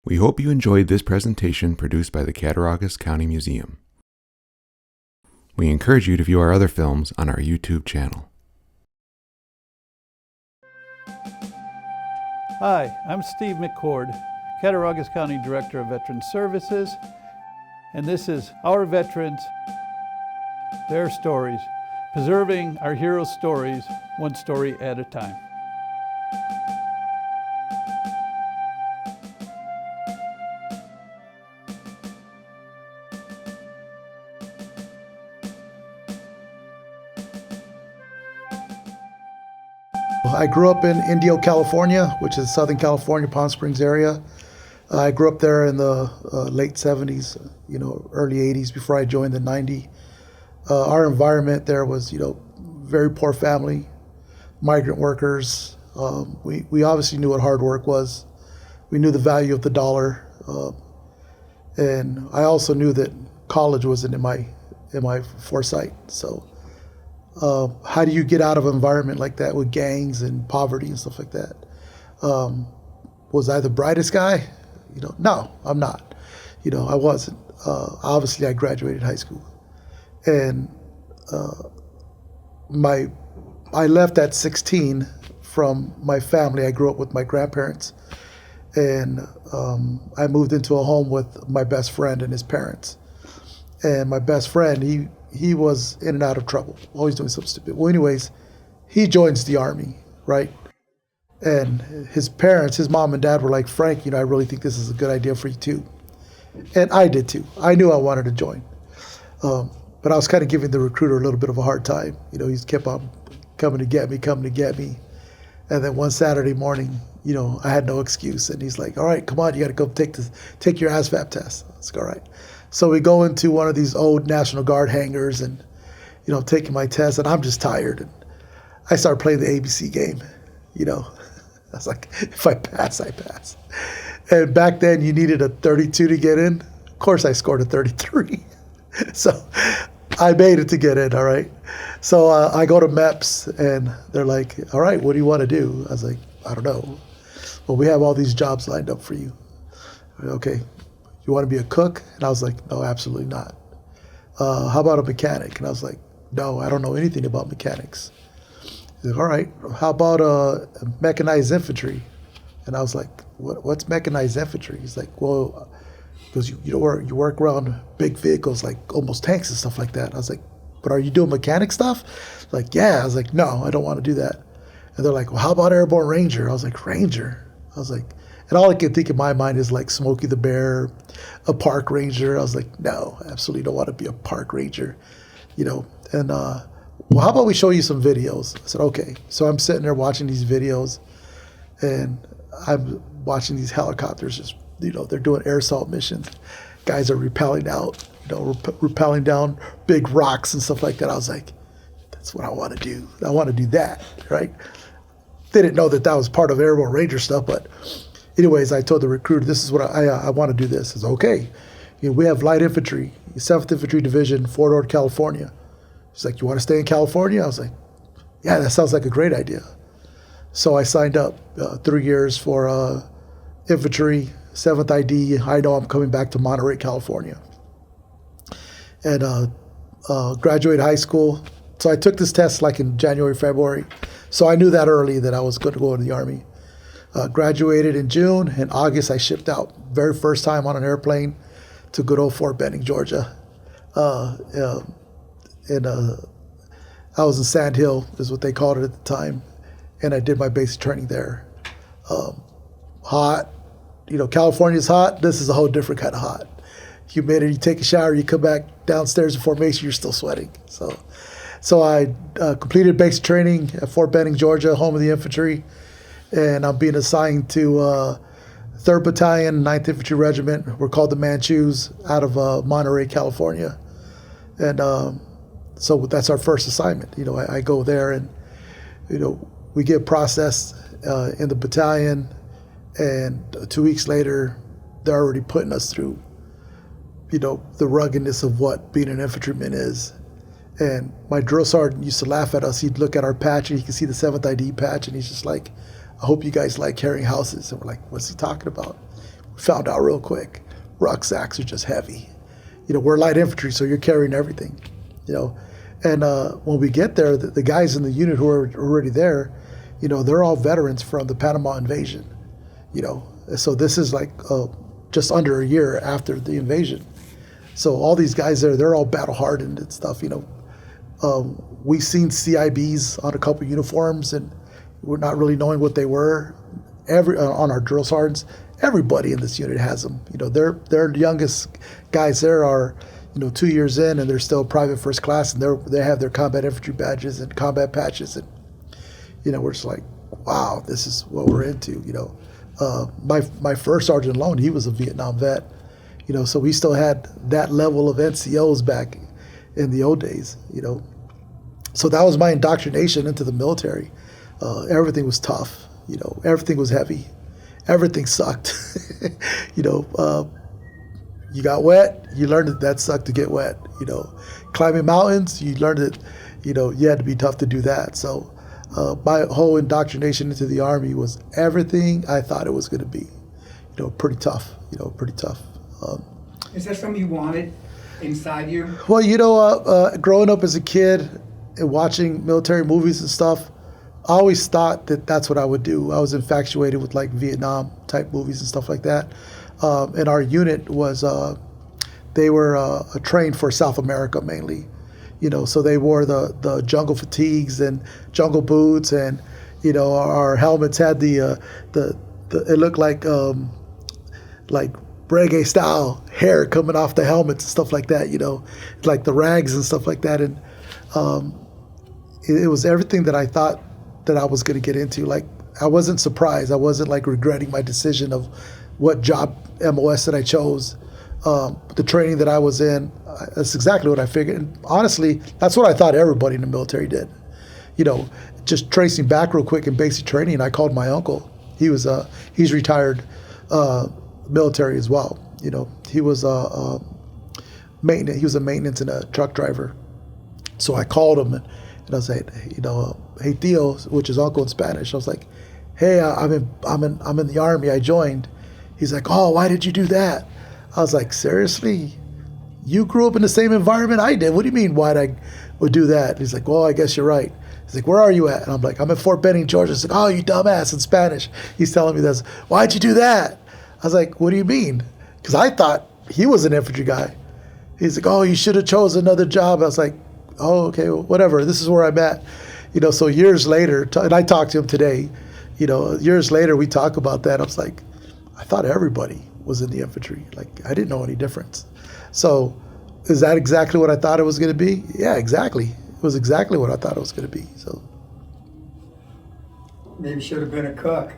We hope you enjoyed this presentation produced by the Cattaraugus County Museum. We encourage you to view our other films on our YouTube channel. Hi, I'm Steve McCord, Cattaraugus County Director of Veteran Services, and this is Our Veterans, Their Stories, preserving our heroes' stories, one story at a time. I grew up in Indio, California, which is Southern California, Palm Springs area. I grew up there in the late 70s, early 80s before I joined the 90. Our environment there was, very poor family, migrant workers. We obviously knew what hard work was. We knew the value of the dollar. And I also knew that college wasn't in my foresight. So how do you get out of an environment like that with gangs and poverty and stuff like that? Was I the brightest guy? No, I'm not. I wasn't. Obviously, I graduated high school. And I left at 16 from my family. I grew up with my grandparents. And I moved into a home with my best friend and his parents. And my best friend, he was in and out of trouble, always doing something stupid. Well, anyways, he joins the Army, right? And his parents, his mom and dad were like, Frank, I really think this is a good idea for you too. And I did too. I knew I wanted to join. But I was kind of giving the recruiter a little bit of a hard time. He kept on coming to get me. And then one Saturday morning, I had no excuse. And he's like, all right, come on, you got to go take your ASVAB test. I was like, all right. So we go into one of these old National Guard hangars and, taking my test, and I'm just tired. And I started playing the ABC game, I was like, if I pass, I pass. And back then you needed a 32 to get in. Of course I scored a 33. So I made it to get in, all right? So I go to MEPS and they're like, all right, what do you want to do? I was like, I don't know. Well, we have all these jobs lined up for you. Okay. You want to be a cook? And I was like, no, absolutely not. How about a mechanic? And I was like, no, I don't know anything about mechanics. He's like, all right, how about mechanized infantry? And I was like, what's mechanized infantry? He's like, well, because you work around big vehicles like almost tanks and stuff like that. I was like, but are you doing mechanic stuff? Like, yeah. I was like, no, I don't want to do that. And they're like, well, how about airborne ranger? I was like, ranger? I was like, and all I could think in my mind is like Smokey the Bear, a park ranger. I was like, no, absolutely don't want to be a park ranger, And well, how about we show you some videos? I said, okay. So I'm sitting there watching these videos, and I'm watching these helicopters just, they're doing air assault missions. Guys are rappelling out, rappelling down big rocks and stuff like that. I was like, that's what I want to do. I want to do that, right? They didn't know that was part of airborne ranger stuff, but anyways, I told the recruiter, this is what I want to do this. He said, okay. We have light infantry, 7th Infantry Division, Fort Ord, California. He's like, you want to stay in California? I was like, yeah, that sounds like a great idea. So I signed up 3 years for infantry, 7th ID. I know I'm coming back to Monterey, California. And graduated high school. So I took this test like in January, February. So I knew that early that I was going to go into the Army. Graduated in June. In August, I shipped out. Very first time on an airplane to good old Fort Benning, Georgia. I was in Sand Hill, is what they called it at the time. And I did my basic training there. Hot. California's hot. This is a whole different kind of hot. Humidity, you take a shower, you come back downstairs in formation, you're still sweating. So I completed basic training at Fort Benning, Georgia, home of the infantry. And I'm being assigned to 3rd Battalion, 9th Infantry Regiment. We're called the Manchus, out of Monterey, California. And so that's our first assignment. I go there and, we get processed in the battalion. And 2 weeks later, they're already putting us through, the ruggedness of what being an infantryman is. And my drill sergeant used to laugh at us. He'd look at our patch and he could see the 7th ID patch and he's just like, I hope you guys like carrying houses. And we're like, what's he talking about? Found out real quick. Rucksacks are just heavy. We're light infantry, so you're carrying everything. And when we get there, the guys in the unit who are already there, they're all veterans from the Panama invasion. So this is like just under a year after the invasion. So all these guys there, they're all battle hardened and stuff. We've seen CIBs on a couple uniforms, and we're not really knowing what they were. On our drill sergeants, everybody in this unit has them. Their youngest guys there are 2 years in, and they're still private first class, and they have their combat infantry badges and combat patches, and we're just like, wow, this is what we're into. My first sergeant alone, he was a Vietnam vet. So we still had that level of NCOs back in the old days. So that was my indoctrination into the military. Everything was tough. Everything was heavy. Everything sucked. You got wet, you learned that sucked to get wet. Climbing mountains, you learned that, you had to be tough to do that. So my whole indoctrination into the Army was everything I thought it was going to be. Pretty tough. Pretty tough. Is that something you wanted inside you? Well, growing up as a kid and watching military movies and stuff, I always thought that that's what I would do. I was infatuated with like Vietnam type movies and stuff like that. And our unit was, they were trained for South America mainly. So they wore the jungle fatigues and jungle boots, and our helmets had the it looked like reggae style hair coming off the helmets and stuff like that. Like the rags and stuff like that, and it was everything that I thought that I was going to get into. Like, I wasn't surprised. I wasn't like regretting my decision of what job MOS that I chose. The training that I was in, that's exactly what I figured. And honestly, that's what I thought everybody in the military did. Just tracing back real quick in basic training, I called my uncle. He's retired military as well. He was maintenance. He was a maintenance and a truck driver. So I called him and I was like, hey Theo, which is uncle in Spanish. I was like, hey, I'm in the Army. I joined. He's like, oh, why did you do that? I was like, seriously? You grew up in the same environment I did. What do you mean, why'd I would do that? He's like, well, I guess you're right. He's like, where are you at? And I'm like, I'm at Fort Benning, Georgia. He's like, oh, you dumbass, in Spanish. He's telling me this. Why'd you do that? I was like, what do you mean? Because I thought he was an infantry guy. He's like, oh, you should have chose another job. I was like, oh, okay, well, whatever. This is where I'm at. So years later, and I talked to him today, years later, we talk about that. I was like, I thought everybody was in the infantry. Like, I didn't know any difference. So is that exactly what I thought it was going to be? Yeah, exactly. It was exactly what I thought it was going to be. So maybe should have been a cook.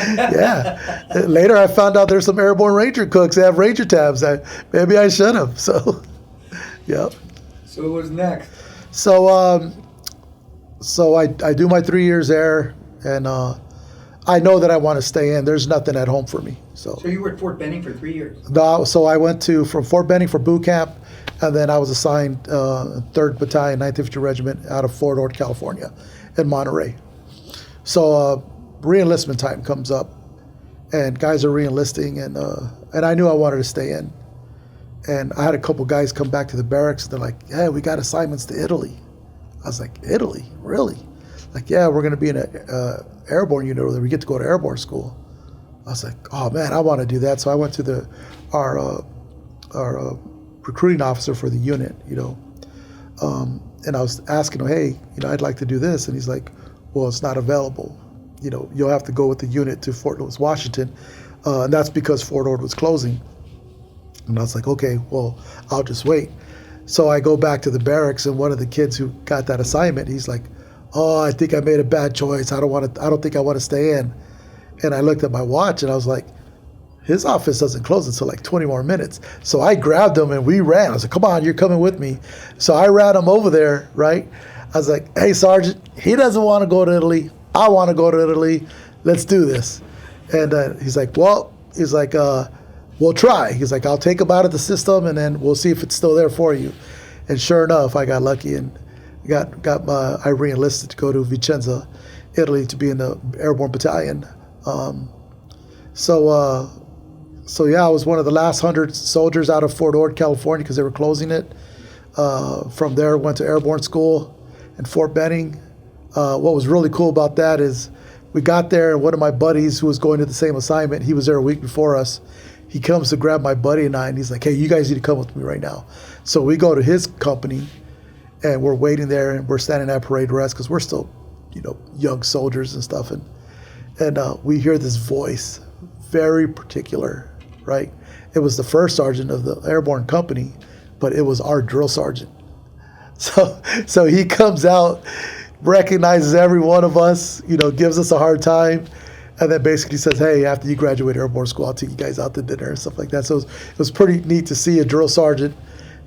Yeah. Later, I found out there's some airborne ranger cooks that have ranger tabs. Maybe I should have. So, yep. So what was next? So I do my 3 years there, and I know that I want to stay in. There's nothing at home for me. So you were at Fort Benning for 3 years? No, so I went from Fort Benning for boot camp, and then I was assigned 3rd Battalion, 9th Infantry Regiment out of Fort Ord, California, in Monterey. So re-enlistment time comes up, and guys are re-enlisting, and I knew I wanted to stay in. And I had a couple guys come back to the barracks, and they're like, hey, we got assignments to Italy. I was like, Italy? Really? Like, yeah, we're going to be in an airborne unit where we get to go to airborne school. I was like, oh man, I want to do that. So I went to our recruiting officer for the unit, and I was asking him, hey, I'd like to do this. And he's like, well, it's not available. You'll have to go with the unit to Fort Lewis, Washington. And that's because Fort Ord was closing. And I was like, okay, well, I'll just wait. So I go back to the barracks, and one of the kids who got that assignment, he's like, oh, I think I made a bad choice. I don't think I want to stay in. And I looked at my watch, and I was like, his office doesn't close until like 20 more minutes. So I grabbed him, and we ran. I was like, come on, you're coming with me. So I ran him over there, right? I was like, hey, Sergeant, he doesn't want to go to Italy. I want to go to Italy. Let's do this. And he's like, well, we'll try. He's like, I'll take him out of the system, and then we'll see if it's still there for you. And sure enough, I got lucky and I re-enlisted to go to Vicenza, Italy, to be in the airborne battalion. So So yeah, I was one of the last 100 soldiers out of Fort Ord, California, because they were closing it. From there, went to airborne school in Fort Benning. What was really cool about that is we got there, and one of my buddies who was going to the same assignment, he was there a week before us. He comes to grab my buddy and I, and he's like, "Hey, you guys need to come with me right now." So we go to his company, and we're waiting there, and we're standing at parade rest because we're still, young soldiers and stuff. And we hear this voice, very particular, right? It was the first sergeant of the airborne company, but it was our drill sergeant. So he comes out, recognizes every one of us, gives us a hard time, and then basically says, "Hey, after you graduate airborne school, I'll take you guys out to dinner," and stuff like that. So it was pretty neat to see a drill sergeant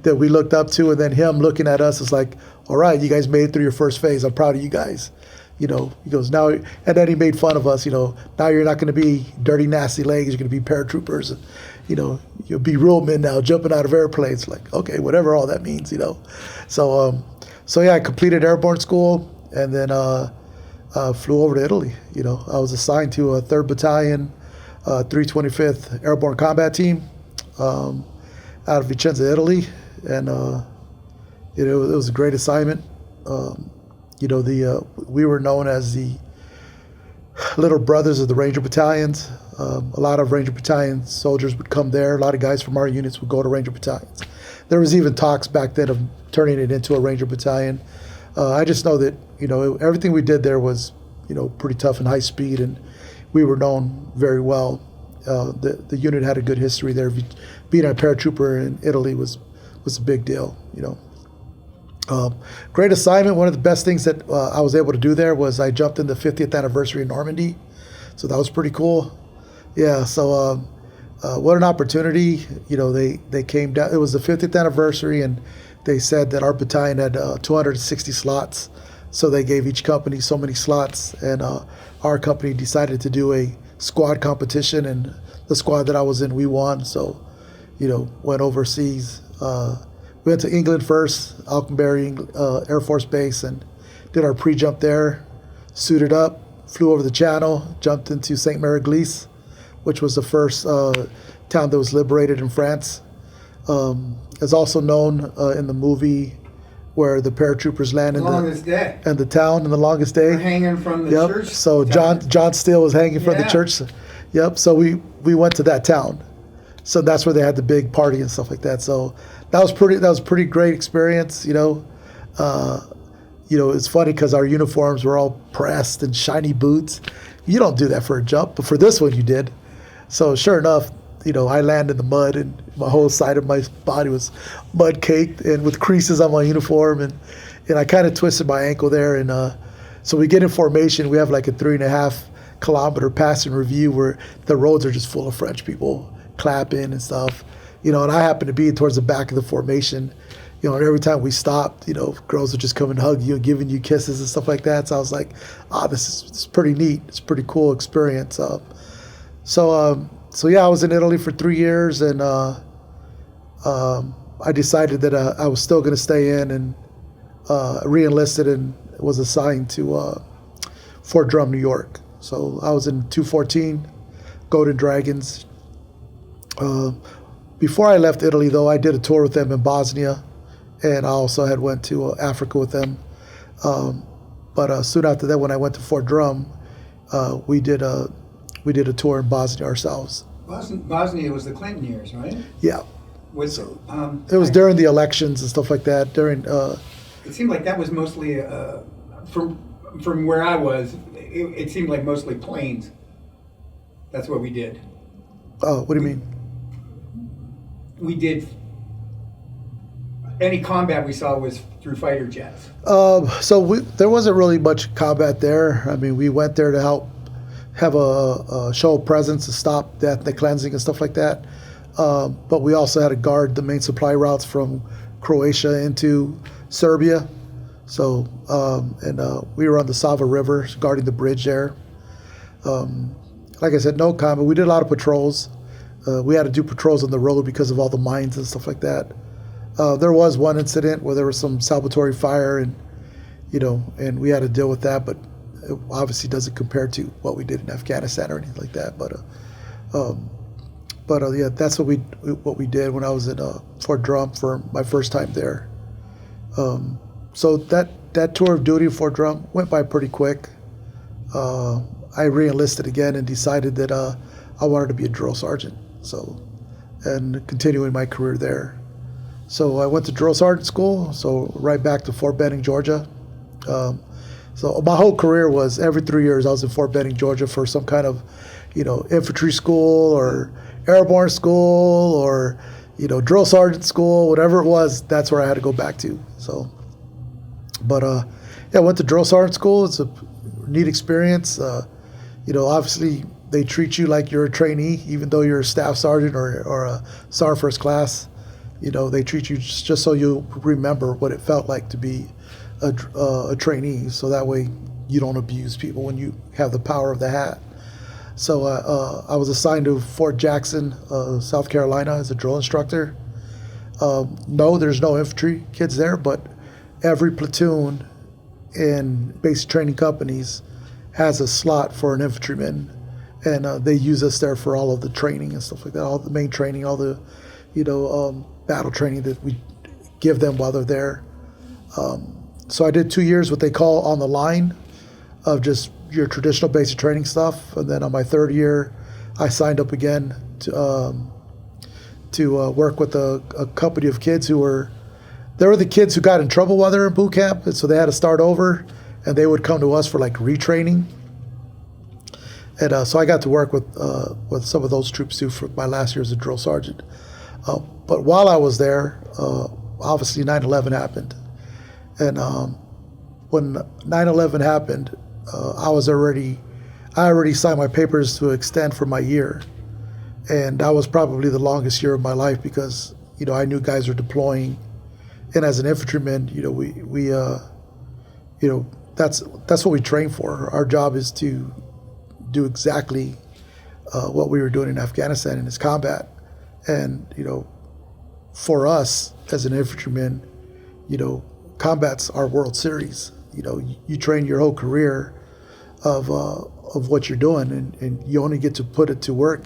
that we looked up to, and then him looking at us is like, "All right, you guys made it through your first phase. I'm proud of you guys." He goes, "Now," and then he made fun of us, "Now you're not going to be dirty, nasty legs. You're going to be paratroopers. You'll be real men now, jumping out of airplanes." Like, okay, whatever all that means, So yeah, I completed airborne school, and then flew over to Italy. I was assigned to a 3rd Battalion, 325th Airborne Combat Team, out of Vicenza, Italy, and it was a great assignment. We were known as the little brothers of the Ranger battalions. A lot of Ranger battalion soldiers would come there. A lot of guys from our units would go to Ranger battalions. There was even talks back then of turning it into a Ranger battalion. I just know that everything we did there was pretty tough and high speed, and we were known very well. The unit had a good history there. Being a paratrooper in Italy was a big deal. Great assignment. One of the best things that I was able to do there was I jumped in the 50th anniversary in Normandy, so that was pretty cool. Yeah, so what an opportunity. They came down. It was the 50th anniversary, and they said that our battalion had 260 slots, so they gave each company so many slots, and our company decided to do a squad competition, and the squad that I was in, we won. So, went overseas. We went to England first, Alconbury Air Force Base, and did our pre-jump there, suited up, flew over the channel, jumped into Saint Mary-Glisse, which was the first town that was liberated in France. It's also known in the movie where the paratroopers land in Longest Day. And the town in The Longest Day. We're hanging from the Yep. church. So John Steele was hanging from the church. Yep. So we went to that town. So that's where they had the big party and stuff like that. So that was pretty great experience. It's funny because our uniforms were all pressed and shiny boots. You don't do that for a jump, but for this one you did. So sure enough, I landed in the mud, and my whole side of my body was mud caked and with creases on my uniform, and I kind of twisted my ankle there. And so we get in formation. We have like a 3.5 kilometer pass and review where the roads are just full of French people clapping and stuff. And I happened to be towards the back of the formation. And every time we stopped, girls would just come and hug you and giving you kisses and stuff like that. So I was like, this is pretty neat. It's a pretty cool experience. So yeah, I was in Italy for 3 years, and I decided that I was still going to stay in, and re-enlisted and was assigned to Fort Drum, New York. So I was in 214, Golden Dragons. Before I left Italy, though, I did a tour with them in Bosnia, and I also had went to Africa with them. But soon after that, when I went to Fort Drum, we did a tour in Bosnia ourselves. Bosnia was the Clinton years, right? Yeah. It was during the elections and stuff like that. It seemed like that was mostly from where I was. It seemed like mostly planes. That's what we did. Oh, what do you mean? We did. Any combat we saw was through fighter jets. There wasn't really much combat there. I mean, we went there to help have a show of presence to stop the ethnic cleansing and stuff like that. But we also had to guard the main supply routes from Croatia into Serbia. So, we were on the Sava River, guarding the bridge there. Like I said, no combat. We did a lot of patrols. We had to do patrols on the road because of all the mines and stuff like that. There was one incident where there was some salvatory fire, and we had to deal with that, but it obviously doesn't compare to what we did in Afghanistan or anything like that. But yeah, that's what we did when I was in Fort Drum for my first time there. So that tour of duty at Fort Drum went by pretty quick. I re-enlisted again and decided that I wanted to be a drill sergeant. And continuing my career there. So I went to drill sergeant school. So right back to Fort Benning, Georgia. So my whole career was every 3 years I was in Fort Benning, Georgia for some kind of, infantry school or airborne school or, drill sergeant school, whatever it was. That's where I had to go back to. So, but I went to drill sergeant school. It's a neat experience. Obviously they treat you like you're a trainee, even though you're a staff sergeant or a sergeant first class. They treat you just so you remember what it felt like to be a trainee, so that way you don't abuse people when you have the power of the hat. So I was assigned to Fort Jackson, South Carolina, as a drill instructor. No, there's no infantry kids there, but every platoon in basic training companies has a slot for an infantryman, and they use us there for all of the training and stuff like that, all the main training, all the battle training that we give them while they're there. So I did 2 years what they call on the line of just your traditional basic training stuff, and then on my third year I signed up again to work with a company of kids who were the kids who got in trouble while they were in boot camp, and so they had to start over, and they would come to us for like retraining. And so I got to work with some of those troops too for my last year as a drill sergeant. But while I was there, obviously 9/11 happened. And when 9/11 happened, I already signed my papers to extend for my year. And that was probably the longest year of my life because, I knew guys were deploying. And as an infantryman, that's what we train for. Our job is to do exactly what we were doing in Afghanistan in this combat. And, for us as an infantryman, combat's our World Series. You train your whole career of what you're doing, and you only get to put it to work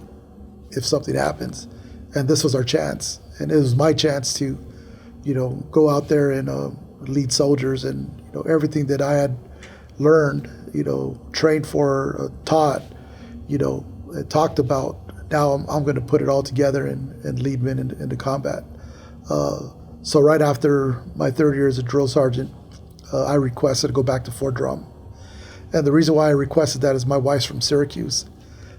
if something happens. And this was our chance. And it was my chance to, go out there and lead soldiers, and, everything that I had learned, trained for, taught, talked about. Now I'm going to put it all together and lead men into combat. So right after my third year as a drill sergeant, I requested to go back to Fort Drum. And the reason why I requested that is my wife's from Syracuse.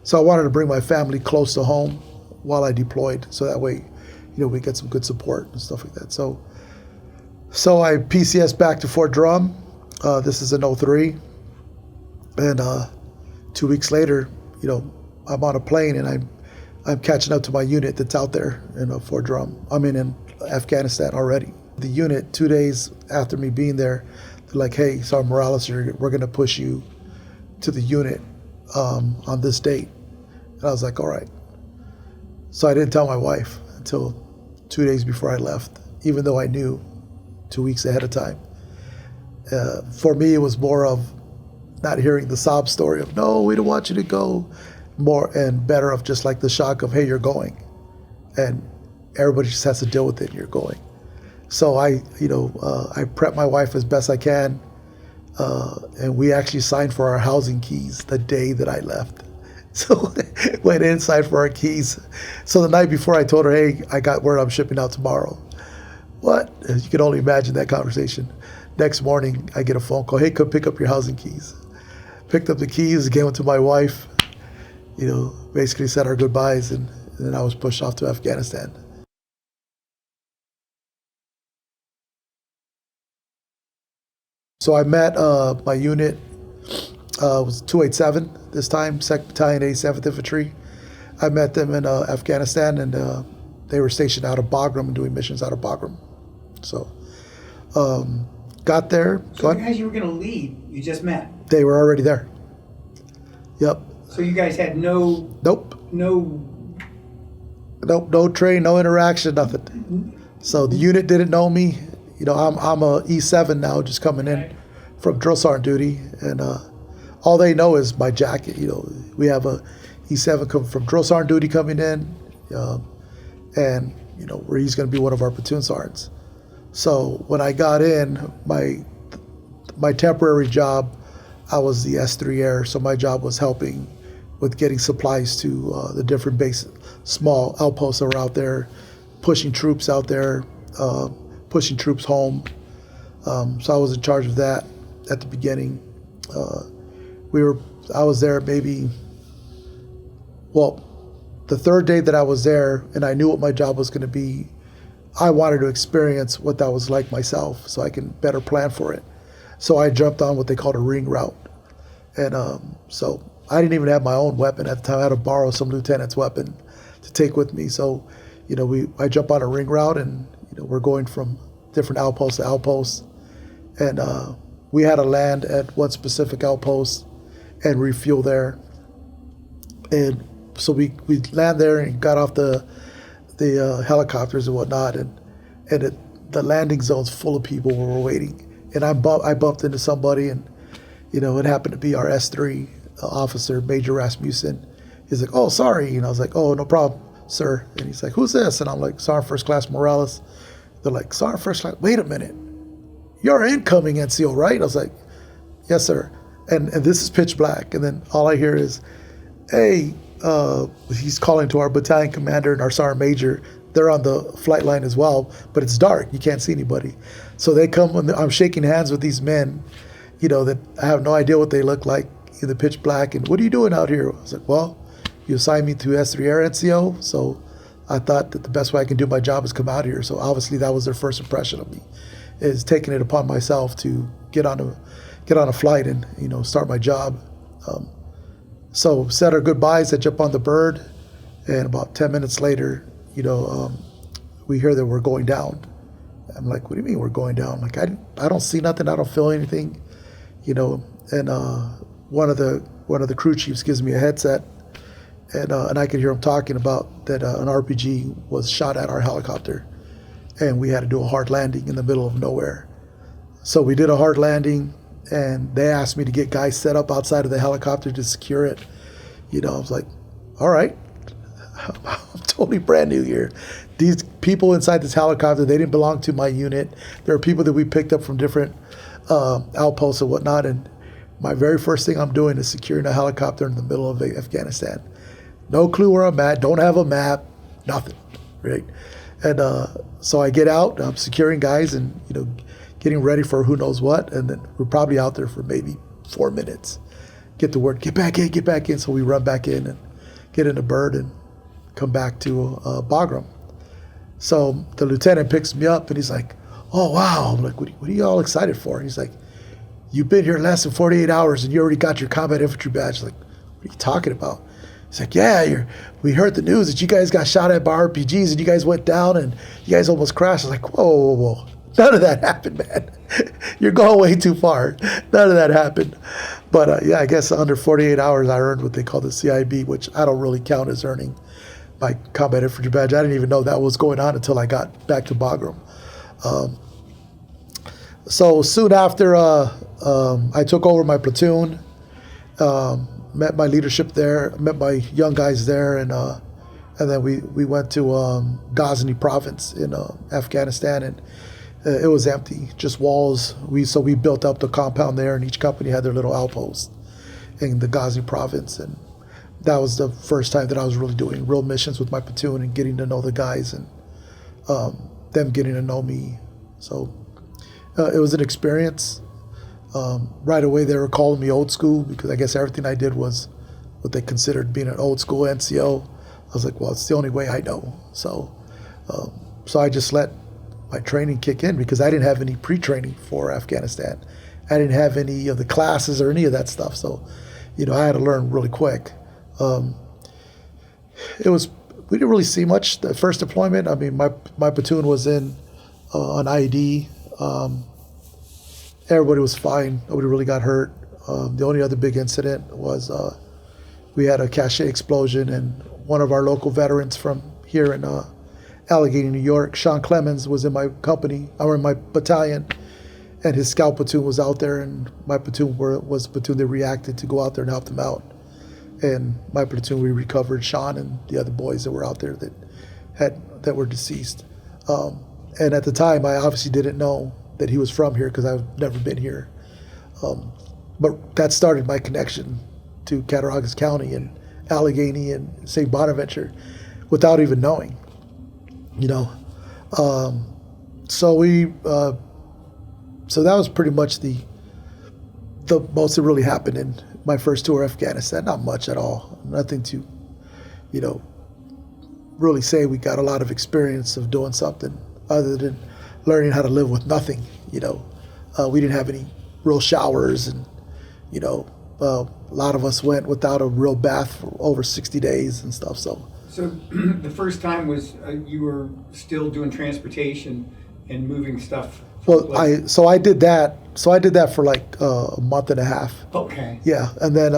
So I wanted to bring my family close to home while I deployed, so that way, we get some good support and stuff like that. So I PCS back to Fort Drum. This is in 2003. And 2 weeks later, I'm on a plane and I'm catching up to my unit that's out there in Fort Drum. I'm in Afghanistan already. The unit, 2 days after me being there, they're like, "Hey, Sergeant Morales, we're going to push you to the unit on this date." And I was like, "All right." So I didn't tell my wife until 2 days before I left, even though I knew 2 weeks ahead of time. For me, it was more of not hearing the sob story of, "No, we don't want you to go," more and better of just like the shock of, "Hey, you're going." And everybody just has to deal with it, and you're going. So I prep my wife as best I can, and we actually signed for our housing keys the day that I left. So went in, signed for our keys. So the night before, I told her, "Hey, I got word I'm shipping out tomorrow." What? You can only imagine that conversation. Next morning, I get a phone call. "Hey, come pick up your housing keys." Picked up the keys, gave them to my wife. Basically said our goodbyes, and then I was pushed off to Afghanistan. So I met my unit, was 287 this time, 2nd Battalion, 87th Infantry. I met them in Afghanistan, and they were stationed out of Bagram and doing missions out of Bagram. So got there. So the guys you were going to lead, you just met? They were already there. Yep. So you guys had no training, no interaction, nothing. So the unit didn't know me. I'm a E7 now, just coming in from drill sergeant duty, and all they know is my jacket. We have a E7 come from drill sergeant duty coming in, and where he's going to be one of our platoon sergeants. So when I got in, my temporary job, I was the S3 Air, so my job was helping with getting supplies to the different base, small outposts that were out there, pushing troops out there, pushing troops home. So I was in charge of that at the beginning. I was there maybe, the third day that I was there, and I knew what my job was going to be. I wanted to experience what that was like myself so I can better plan for it. So I jumped on what they called a ring route. And so I didn't even have my own weapon at the time. I had to borrow some lieutenant's weapon to take with me. So, I jump on a ring route, and, we're going from different outposts to outposts. And we had to land at one specific outpost and refuel there. And so we land there and got off the helicopters and whatnot, and the landing zone's full of people where we're waiting. And I bumped into somebody, and it happened to be our S3 officer, Major Rasmussen. He's like, "Oh, sorry," I was like, "Oh, no problem, sir." And he's like, "Who's this?" And I'm like, "Sergeant First Class Morales." They're like, "Sergeant First Class, wait a minute, you're incoming NCO, right?" I was like, "Yes, sir." And this is pitch black, and then all I hear is, "Hey," he's calling to our battalion commander and our sergeant major. They're on the flight line as well, but it's dark. You can't see anybody. So they come, and I'm shaking hands with these men, that I have no idea what they look like in the pitch black. And, "What are you doing out here?" I was like, "Well, you assigned me to S3 Air NCO, so I thought that the best way I can do my job is come out here." So obviously that was their first impression of me, is taking it upon myself to get on a flight and, start my job. So said our goodbyes, I jump on the bird, and about 10 minutes later, we hear that we're going down. I'm like, "What do you mean we're going down?" I'm like, I don't see nothing, I don't feel anything, and one of the crew chiefs gives me a headset, and I could hear him talking about that an RPG was shot at our helicopter, and we had to do a hard landing in the middle of nowhere. So we did a hard landing, and they asked me to get guys set up outside of the helicopter to secure it. I was like, all right, I'm totally brand new here. These people inside this helicopter, they didn't belong to my unit. There are people that we picked up from different outposts and whatnot, and my very first thing I'm doing is securing a helicopter in the middle of Afghanistan. No clue where I'm at, don't have a map, nothing, right? And so I get out, I'm securing guys and, getting ready for who knows what, and then we're probably out there for maybe 4 minutes. Get the word, get back in. So we run back in and get in a bird and come back to Bagram. So the lieutenant picks me up and he's like, "Oh, wow." I'm like, what are you all excited for? And he's like, "You've been here less than 48 hours and you already got your combat infantry badge." I'm like, "What are you talking about?" He's like, "Yeah, we heard the news that you guys got shot at by RPGs and you guys went down and you guys almost crashed." I was like, whoa. None of that happened, man. You're going way too far. None of that happened. But I guess under 48 hours, I earned what they call the CIB, which I don't really count as earning my combat infantry badge. I didn't even know that was going on until I got back to Bagram. So soon after, I took over my platoon, met my leadership there, met my young guys there, and then we went to Ghazni province in Afghanistan, and it was empty, just walls. So we built up the compound there, and each company had their little outpost in the Ghazni province, and that was the first time that I was really doing real missions with my platoon and getting to know the guys and them getting to know me. So it was an experience. Right away they were calling me old school because I guess everything I did was what they considered being an old school NCO. I was like, well, it's the only way I know. So I just let my training kick in because I didn't have any pre-training for Afghanistan. I didn't have any of the classes or any of that stuff. So, I had to learn really quick. We didn't really see much the first deployment. I mean, my platoon was in on IED. Everybody was fine. Nobody really got hurt. The only other big incident was we had a cache explosion, and one of our local veterans from here in Allegheny, New York, Sean Clemens, was in my company, or in my battalion, and his scout platoon was out there, and my platoon was the platoon that reacted to go out there and help them out. And my platoon, we recovered Sean and the other boys that were out there that that were deceased. And at the time, I obviously didn't know that he was from here because I've never been here. But that started my connection to Cattaraugus County and Allegheny and Saint Bonaventure without even knowing, you know. So that was pretty much the most that really happened in my first tour of Afghanistan. Not much at all. Nothing to, you know, really say we got a lot of experience of doing something other than learning how to live with nothing, you know. We didn't have any real showers, and, you know, a lot of us went without a real bath for over 60 days and stuff. So the first time was you were still doing transportation and moving stuff. Well, I did that. So I did that for like a month and a half. Okay. Yeah, and then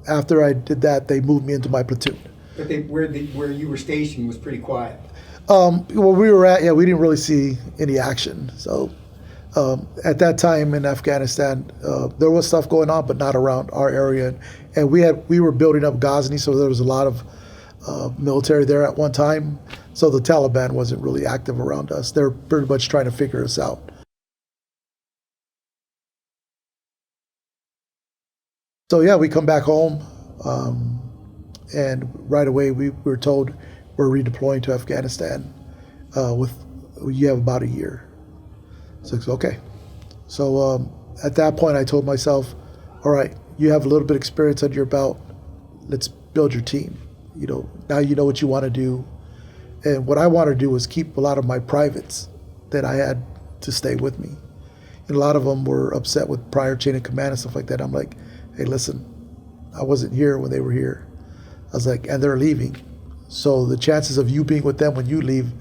after I did that, they moved me into my platoon. But where you were stationed was pretty quiet. Where we were at, we didn't really see any action. So at that time in Afghanistan, there was stuff going on, but not around our area. And we were building up Ghazni, so there was a lot of military there at one time. So the Taliban wasn't really active around us. They're pretty much trying to figure us out. So yeah, we come back home, and right away we were told we're redeploying to Afghanistan. You have about a year. So it's okay. So at that point, I told myself, all right, you have a little bit of experience under your belt. Let's build your team. You know, now you know what you want to do. And what I wanted to do was keep a lot of my privates that I had to stay with me. And a lot of them were upset with prior chain of command and stuff like that. I'm like, hey, listen, I wasn't here when they were here. I was like, and they're leaving. So the chances of you being with them when you leave,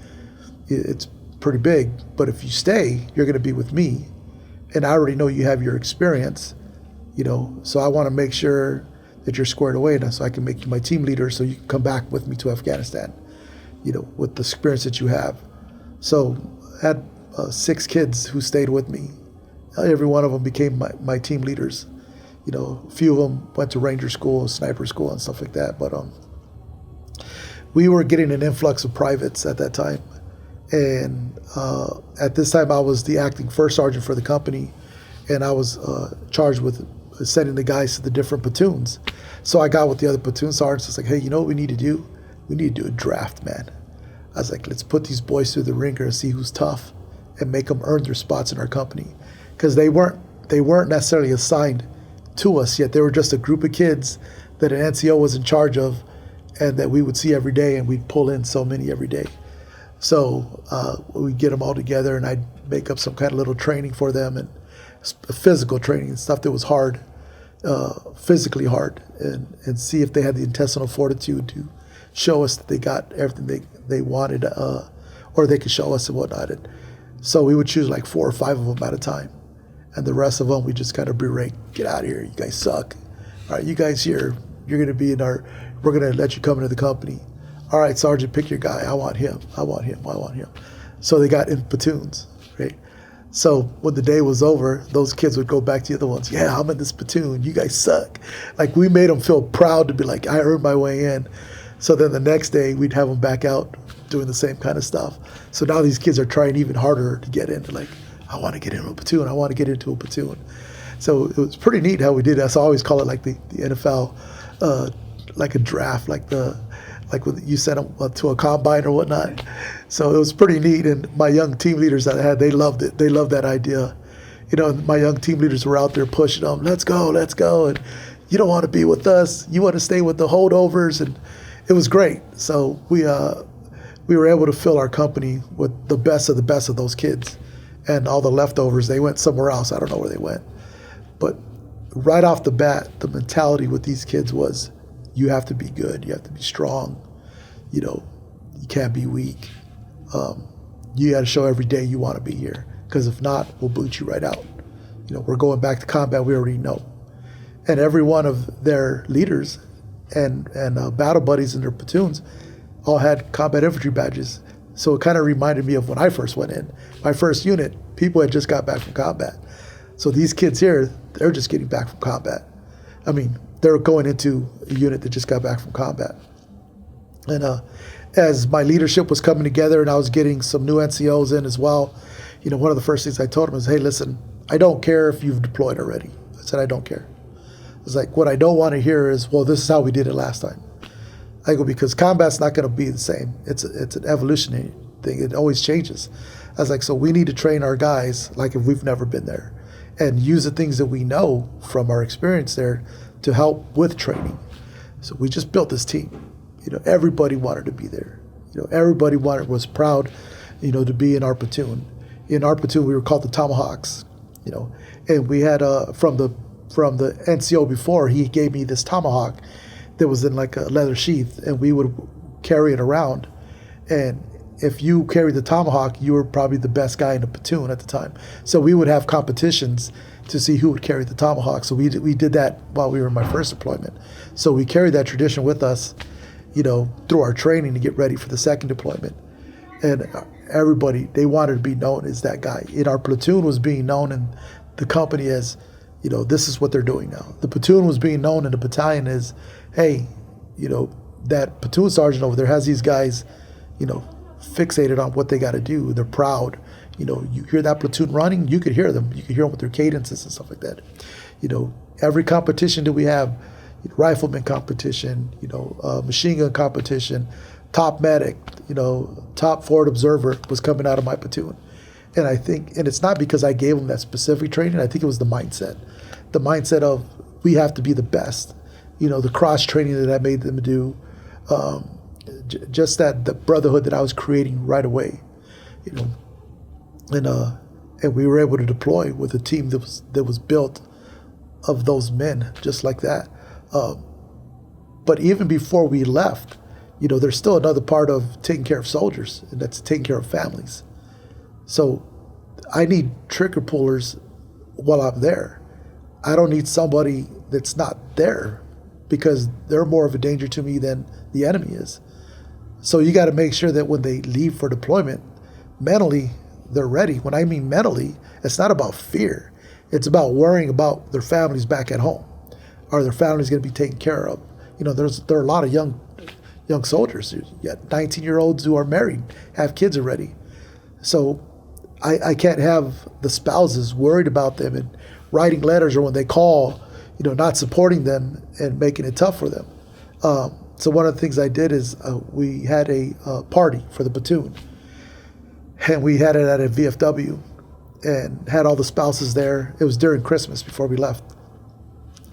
it's pretty big. But if you stay, you're going to be with me. And I already know you have your experience, you know, so I want to make sure that you're squared away now so I can make you my team leader so you can come back with me to Afghanistan, you know, with the experience that you have. So I had 6 kids who stayed with me. Every one of them became my team leaders. You know, a few of them went to ranger school, sniper school, and stuff like that. But we were getting an influx of privates at that time. And at this time, I was the acting first sergeant for the company, and I was charged with sending the guys to the different platoons. So I got with the other platoon sergeants. I was like, hey, you know what we need to do? We need to do a draft, man. I was like, let's put these boys through the ringer and see who's tough and make them earn their spots in our company. Because they weren't necessarily assigned to us yet. They were just a group of kids that an NCO was in charge of and that we would see every day, and we'd pull in so many every day. So we'd get them all together, and I'd make up some kind of little training for them, and physical training and stuff that was hard, physically hard, and see if they had the intestinal fortitude to show us that they got everything they wanted, or they could show us and whatnot. And so we would choose like 4 or 5 of them at a time. And the rest of them, we just kind of berate, get out of here, you guys suck. All right, you guys here, you're going to be we're going to let you come into the company. All right, Sergeant, pick your guy. I want him. So they got in platoons, right? So when the day was over, those kids would go back to the other ones. Yeah, I'm in this platoon. You guys suck. Like, we made them feel proud to be like, I earned my way in. So then the next day, we'd have them back out doing the same kind of stuff. So now these kids are trying even harder to get in. They're like, I want to get into a platoon. I want to get into a platoon. So it was pretty neat how we did that. So I always call it like the NFL, like a draft, like when you sent them to a combine or whatnot. So it was pretty neat. And my young team leaders that I had, they loved it. They loved that idea. You know, my young team leaders were out there pushing them, let's go. And you don't want to be with us. You want to stay with the holdovers. And it was great. So we were able to fill our company with the best of those kids. And all the leftovers, they went somewhere else. I don't know where they went. But right off the bat, the mentality with these kids was, you have to be good. You have to be strong. You know, you can't be weak. You got to show every day you want to be here. Because if not, we'll boot you right out. You know, we're going back to combat. We already know. And every one of their leaders and battle buddies in their platoons all had combat infantry badges. So it kind of reminded me of when I first went in. My first unit, people had just got back from combat. So these kids here, they're just getting back from combat. I mean, they're going into a unit that just got back from combat. And as my leadership was coming together and I was getting some new NCOs in as well, one of the first things I told them was, hey, listen, I don't care if you've deployed already. I said, I don't care. It's like, what I don't want to hear is, well, this is how we did it last time. I go, because combat's not going to be the same. It's an evolutionary thing. It always changes. I was like, so we need to train our guys like if we've never been there and use the things that we know from our experience there to help with training. So we just built this team. Everybody wanted to be there. Everybody was proud, to be in our platoon. In our platoon, we were called the Tomahawks, and we had from the NCO before, he gave me this tomahawk that was in like a leather sheath, and we would carry it around. And if you carried the tomahawk, you were probably the best guy in the platoon at the time. So we would have competitions to see who would carry the tomahawk. So we did that while we were in my first deployment. So we carried that tradition with us, through our training to get ready for the second deployment. And everybody, they wanted to be known as that guy. In our platoon was being known in the company as, this is what they're doing now. The platoon was being known in the battalion as, hey, that platoon sergeant over there has these guys, fixated on what they got to do. They're proud. You hear that platoon running, you could hear them. You could hear them with their cadences and stuff like that. Every competition that we have, rifleman competition, machine gun competition, top medic, top forward observer was coming out of my platoon. And I think, and it's not because I gave them that specific training, I think it was the mindset of we have to be the best. The cross training that I made them do, just the brotherhood that I was creating right away, and we were able to deploy with a team that was built of those men just like that. But even before we left, there's still another part of taking care of soldiers, and that's taking care of families. So I need trigger pullers while I'm there. I don't need somebody that's not there because they're more of a danger to me than the enemy is. So you got to make sure that when they leave for deployment, mentally, they're ready. When I mean mentally, it's not about fear. It's about worrying about their families back at home. Are their families going to be taken care of? There are a lot of young soldiers. You got 19-year-olds who are married, have kids already. So I can't have the spouses worried about them and writing letters, or when they call, not supporting them and making it tough for them. So one of the things I did is we had a party for the platoon, and we had it at a VFW and had all the spouses there. It was during Christmas before we left.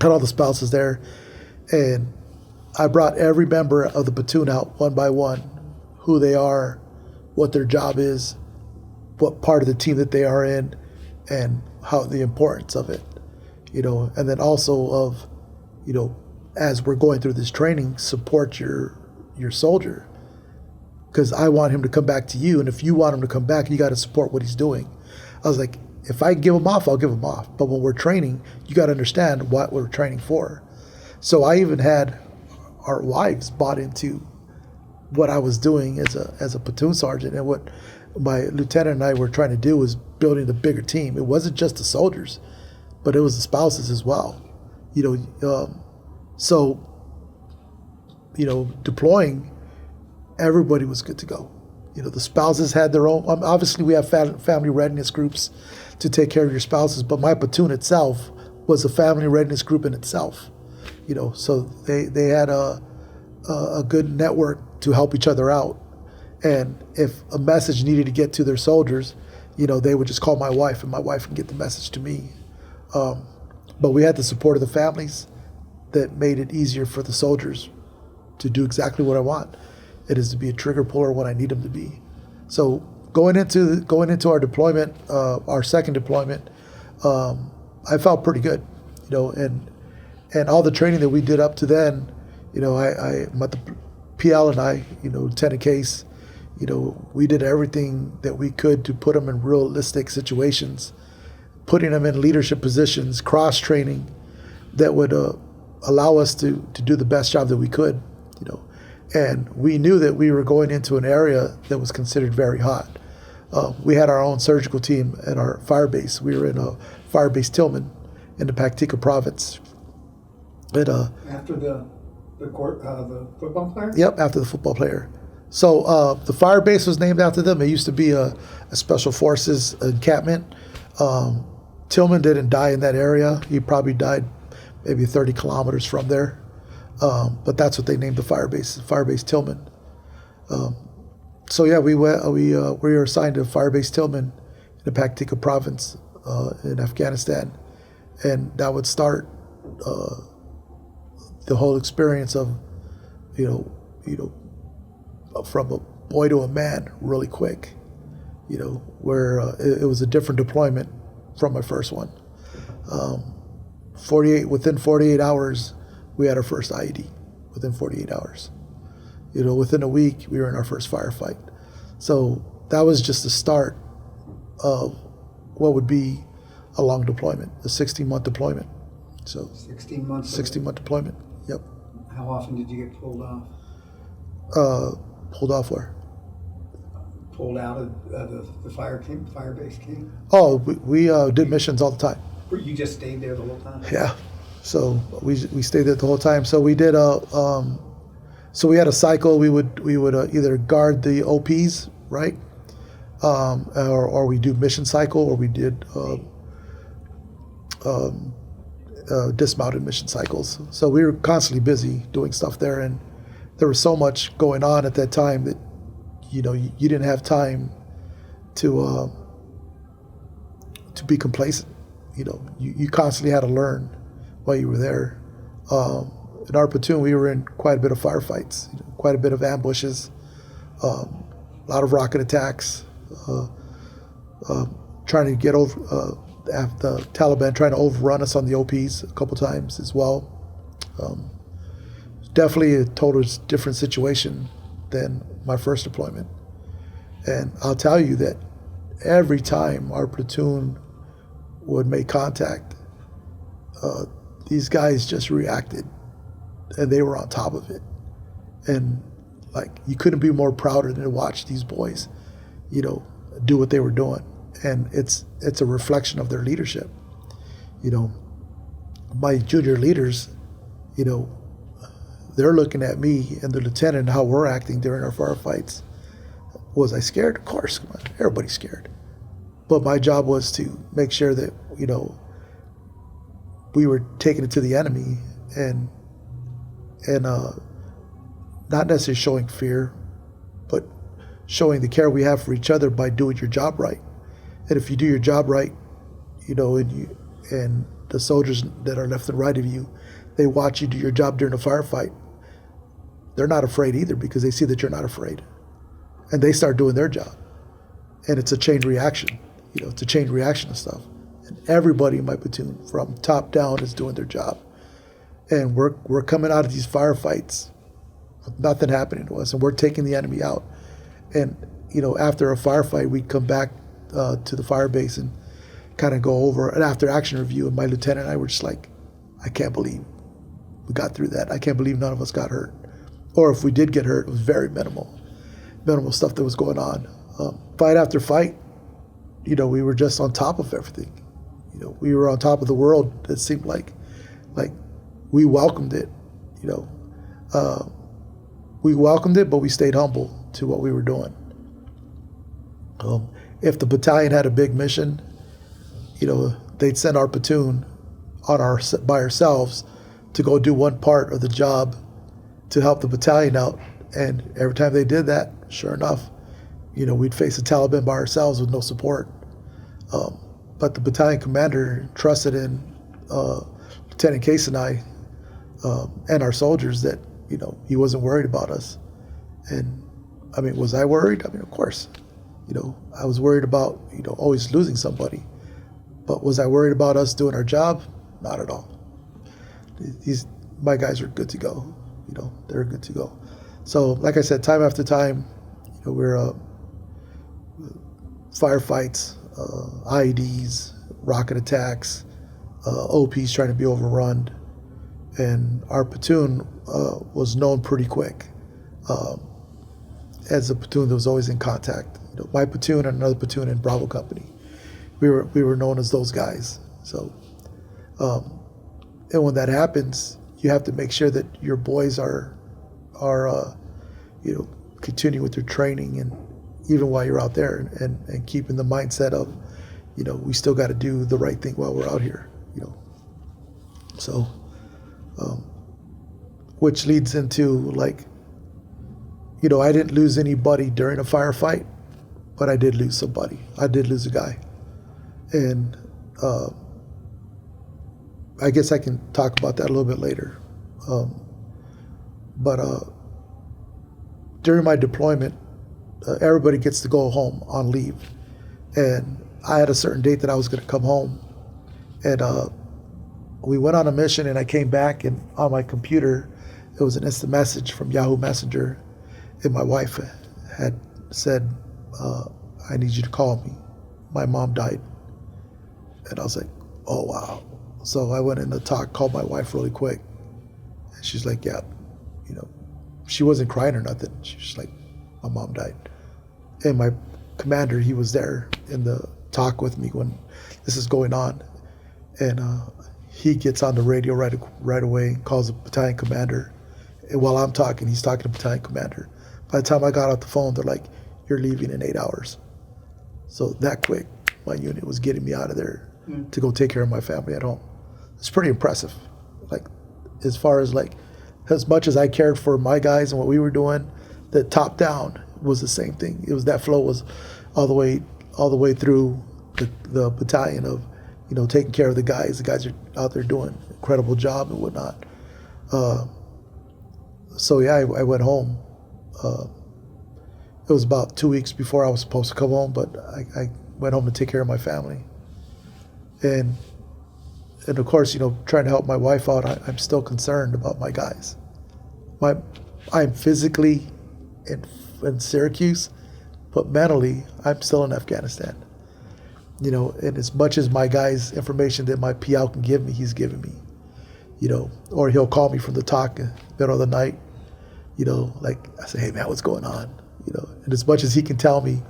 Had all the spouses there, and I brought every member of the platoon out one by one, who they are, what their job is, what part of the team that they are in, and how the importance of it, and then also of, as we're going through this training, support your soldier, because I want him to come back to you, and if you want him to come back, you got to support what he's doing. I was like, if I give him off, I'll give him off, but when we're training, you got to understand what we're training for. So I even had our wives bought into what I was doing as a platoon sergeant, and what my lieutenant and I were trying to do was building the bigger team. It wasn't just the soldiers, but it was the spouses as well. So deploying, everybody was good to go. The spouses had their own. Obviously, we have family readiness groups to take care of your spouses, but my platoon itself was a family readiness group in itself. So they had a good network to help each other out. And if a message needed to get to their soldiers, they would just call my wife, and my wife can get the message to me. But we had the support of the families that made it easier for the soldiers to do exactly what I want. It is to be a trigger puller when I need them to be. So going into our deployment, our second deployment, I felt pretty good, and all the training that we did up to then, I met the PL and I, Lieutenant Case, we did everything that we could to put them in realistic situations, putting them in leadership positions, cross training that would allow us to do the best job that we could, And we knew that we were going into an area that was considered very hot. We had our own surgical team at our fire base. We were in a fire base Tillman in the Pactica province. After the football player? Yep, after the football player. So the fire base was named after them. It used to be a special forces encampment. Tillman didn't die in that area. He probably died maybe 30 kilometers from there. But that's what they named the fire base Tillman. So yeah, we were assigned to Fire Base Tillman in the Paktika province in Afghanistan, and that would start the whole experience of, from a boy to a man really quick, where it was a different deployment from my first one. Within 48 hours, we had our first IED. Within 48 hours. Within a week, we were in our first firefight. So that was just the start of what would be a long deployment, a 16-month deployment. So 16 months. 16-month deployment. Yep. How often did you get pulled off? Pulled off where? Pulled out of the fire base camp? Oh, we did missions all the time. You just stayed there the whole time? Yeah. So we stayed there the whole time. So we did so we had a cycle. We would either guard the OPs, right, or we do mission cycle, or we did dismounted mission cycles. So we were constantly busy doing stuff there, and there was so much going on at that time that you didn't have time to be complacent. You constantly had to learn while you were there. In our platoon, we were in quite a bit of firefights, quite a bit of ambushes, a lot of rocket attacks, trying to get over the Taliban trying to overrun us on the OPs a couple times as well. Definitely a totally different situation than my first deployment. And I'll tell you that every time our platoon would make contact, these guys just reacted, and they were on top of it. And you couldn't be more prouder than to watch these boys, do what they were doing. And it's a reflection of their leadership. My junior leaders, they're looking at me and the lieutenant and how we're acting during our firefights. Was I scared? Of course, come on, everybody's scared. But my job was to make sure that, we were taking it to the enemy and not necessarily showing fear, but showing the care we have for each other by doing your job right. And if you do your job right, and the soldiers that are left and right of you, they watch you do your job during a firefight, they're not afraid either, because they see that you're not afraid. And they start doing their job. And it's a chain reaction. It's a chain reaction of stuff. And everybody in my platoon, from top down, is doing their job. And we're coming out of these firefights with nothing happening to us, and we're taking the enemy out. And after a firefight, we'd come back to the fire base and kind of go over an after action review. And my lieutenant and I were just like, I can't believe we got through that. I can't believe none of us got hurt. Or if we did get hurt, it was very minimal stuff that was going on. Fight after fight, we were just on top of everything. We were on top of the world. It seemed like we welcomed it. We welcomed it, but we stayed humble to what we were doing. If the battalion had a big mission, they'd send our platoon by ourselves to go do one part of the job to help the battalion out. And every time they did that, sure enough, we'd face the Taliban by ourselves with no support. But the battalion commander trusted in Lieutenant Case and I and our soldiers that, he wasn't worried about us. And was I worried? Of course. I was worried about, always losing somebody. But was I worried about us doing our job? Not at all. My guys are good to go. They're good to go. So, like I said, time after time, we're firefights, IEDs, rocket attacks, OPs trying to be overrun, and our platoon was known pretty quick as a platoon that was always in contact. My platoon and another platoon in Bravo Company, we were known as those guys. So, and when that happens, you have to make sure that your boys are continue with your training, and even while you're out there, and keeping the mindset of, we still got to do the right thing while we're out here, So, which leads into like, I didn't lose anybody during a firefight, but I did lose somebody. I did lose a guy. And I guess I can talk about that a little bit later. But during my deployment, everybody gets to go home on leave. And I had a certain date that I was going to come home. And we went on a mission, and I came back, and on my computer, it was an instant message from Yahoo Messenger. And my wife had said, I need you to call me. My mom died. And I was like, oh, wow. So I went in to talk, called my wife really quick. And she's like, yeah, she wasn't crying or nothing. She was just like, my mom died. And my commander, he was there in the talk with me when this is going on. And he gets on the radio right away and calls the battalion commander. And while I'm talking, he's talking to the battalion commander. By the time I got off the phone, they're like, you're leaving in 8 hours. So that quick, my unit was getting me out of there to go take care of my family at home. It's pretty impressive. Like, as far as like, as much as I cared for my guys and what we were doing, the top down was the same thing. It was, that flow was all the way through the battalion of, taking care of the guys. The guys are out there doing an incredible job and whatnot. So yeah, I went home. It was about 2 weeks before I was supposed to come home, but I went home to take care of my family. And of course, trying to help my wife out, I'm still concerned about my guys. I'm physically in Syracuse, but mentally, I'm still in Afghanistan. And as much as my guys' information that my PL can give me, he's giving me. Or he'll call me from the talk in the middle of the night. Like I say, hey man, what's going on? And as much as he can tell me,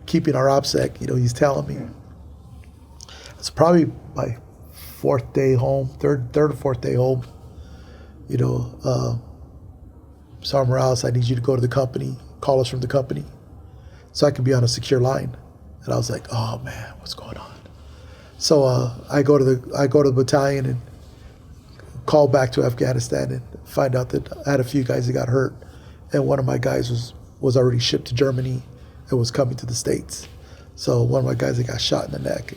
keeping our OPSEC, he's telling me. It's probably my fourth day home, third or fourth day home. Sergeant Morales, I need you to go to the company, call us from the company, so I can be on a secure line. And I was like, oh man, what's going on? So I go to the battalion and call back to Afghanistan and find out that I had a few guys that got hurt, and one of my guys was already shipped to Germany and was coming to the States. So one of my guys that got shot in the neck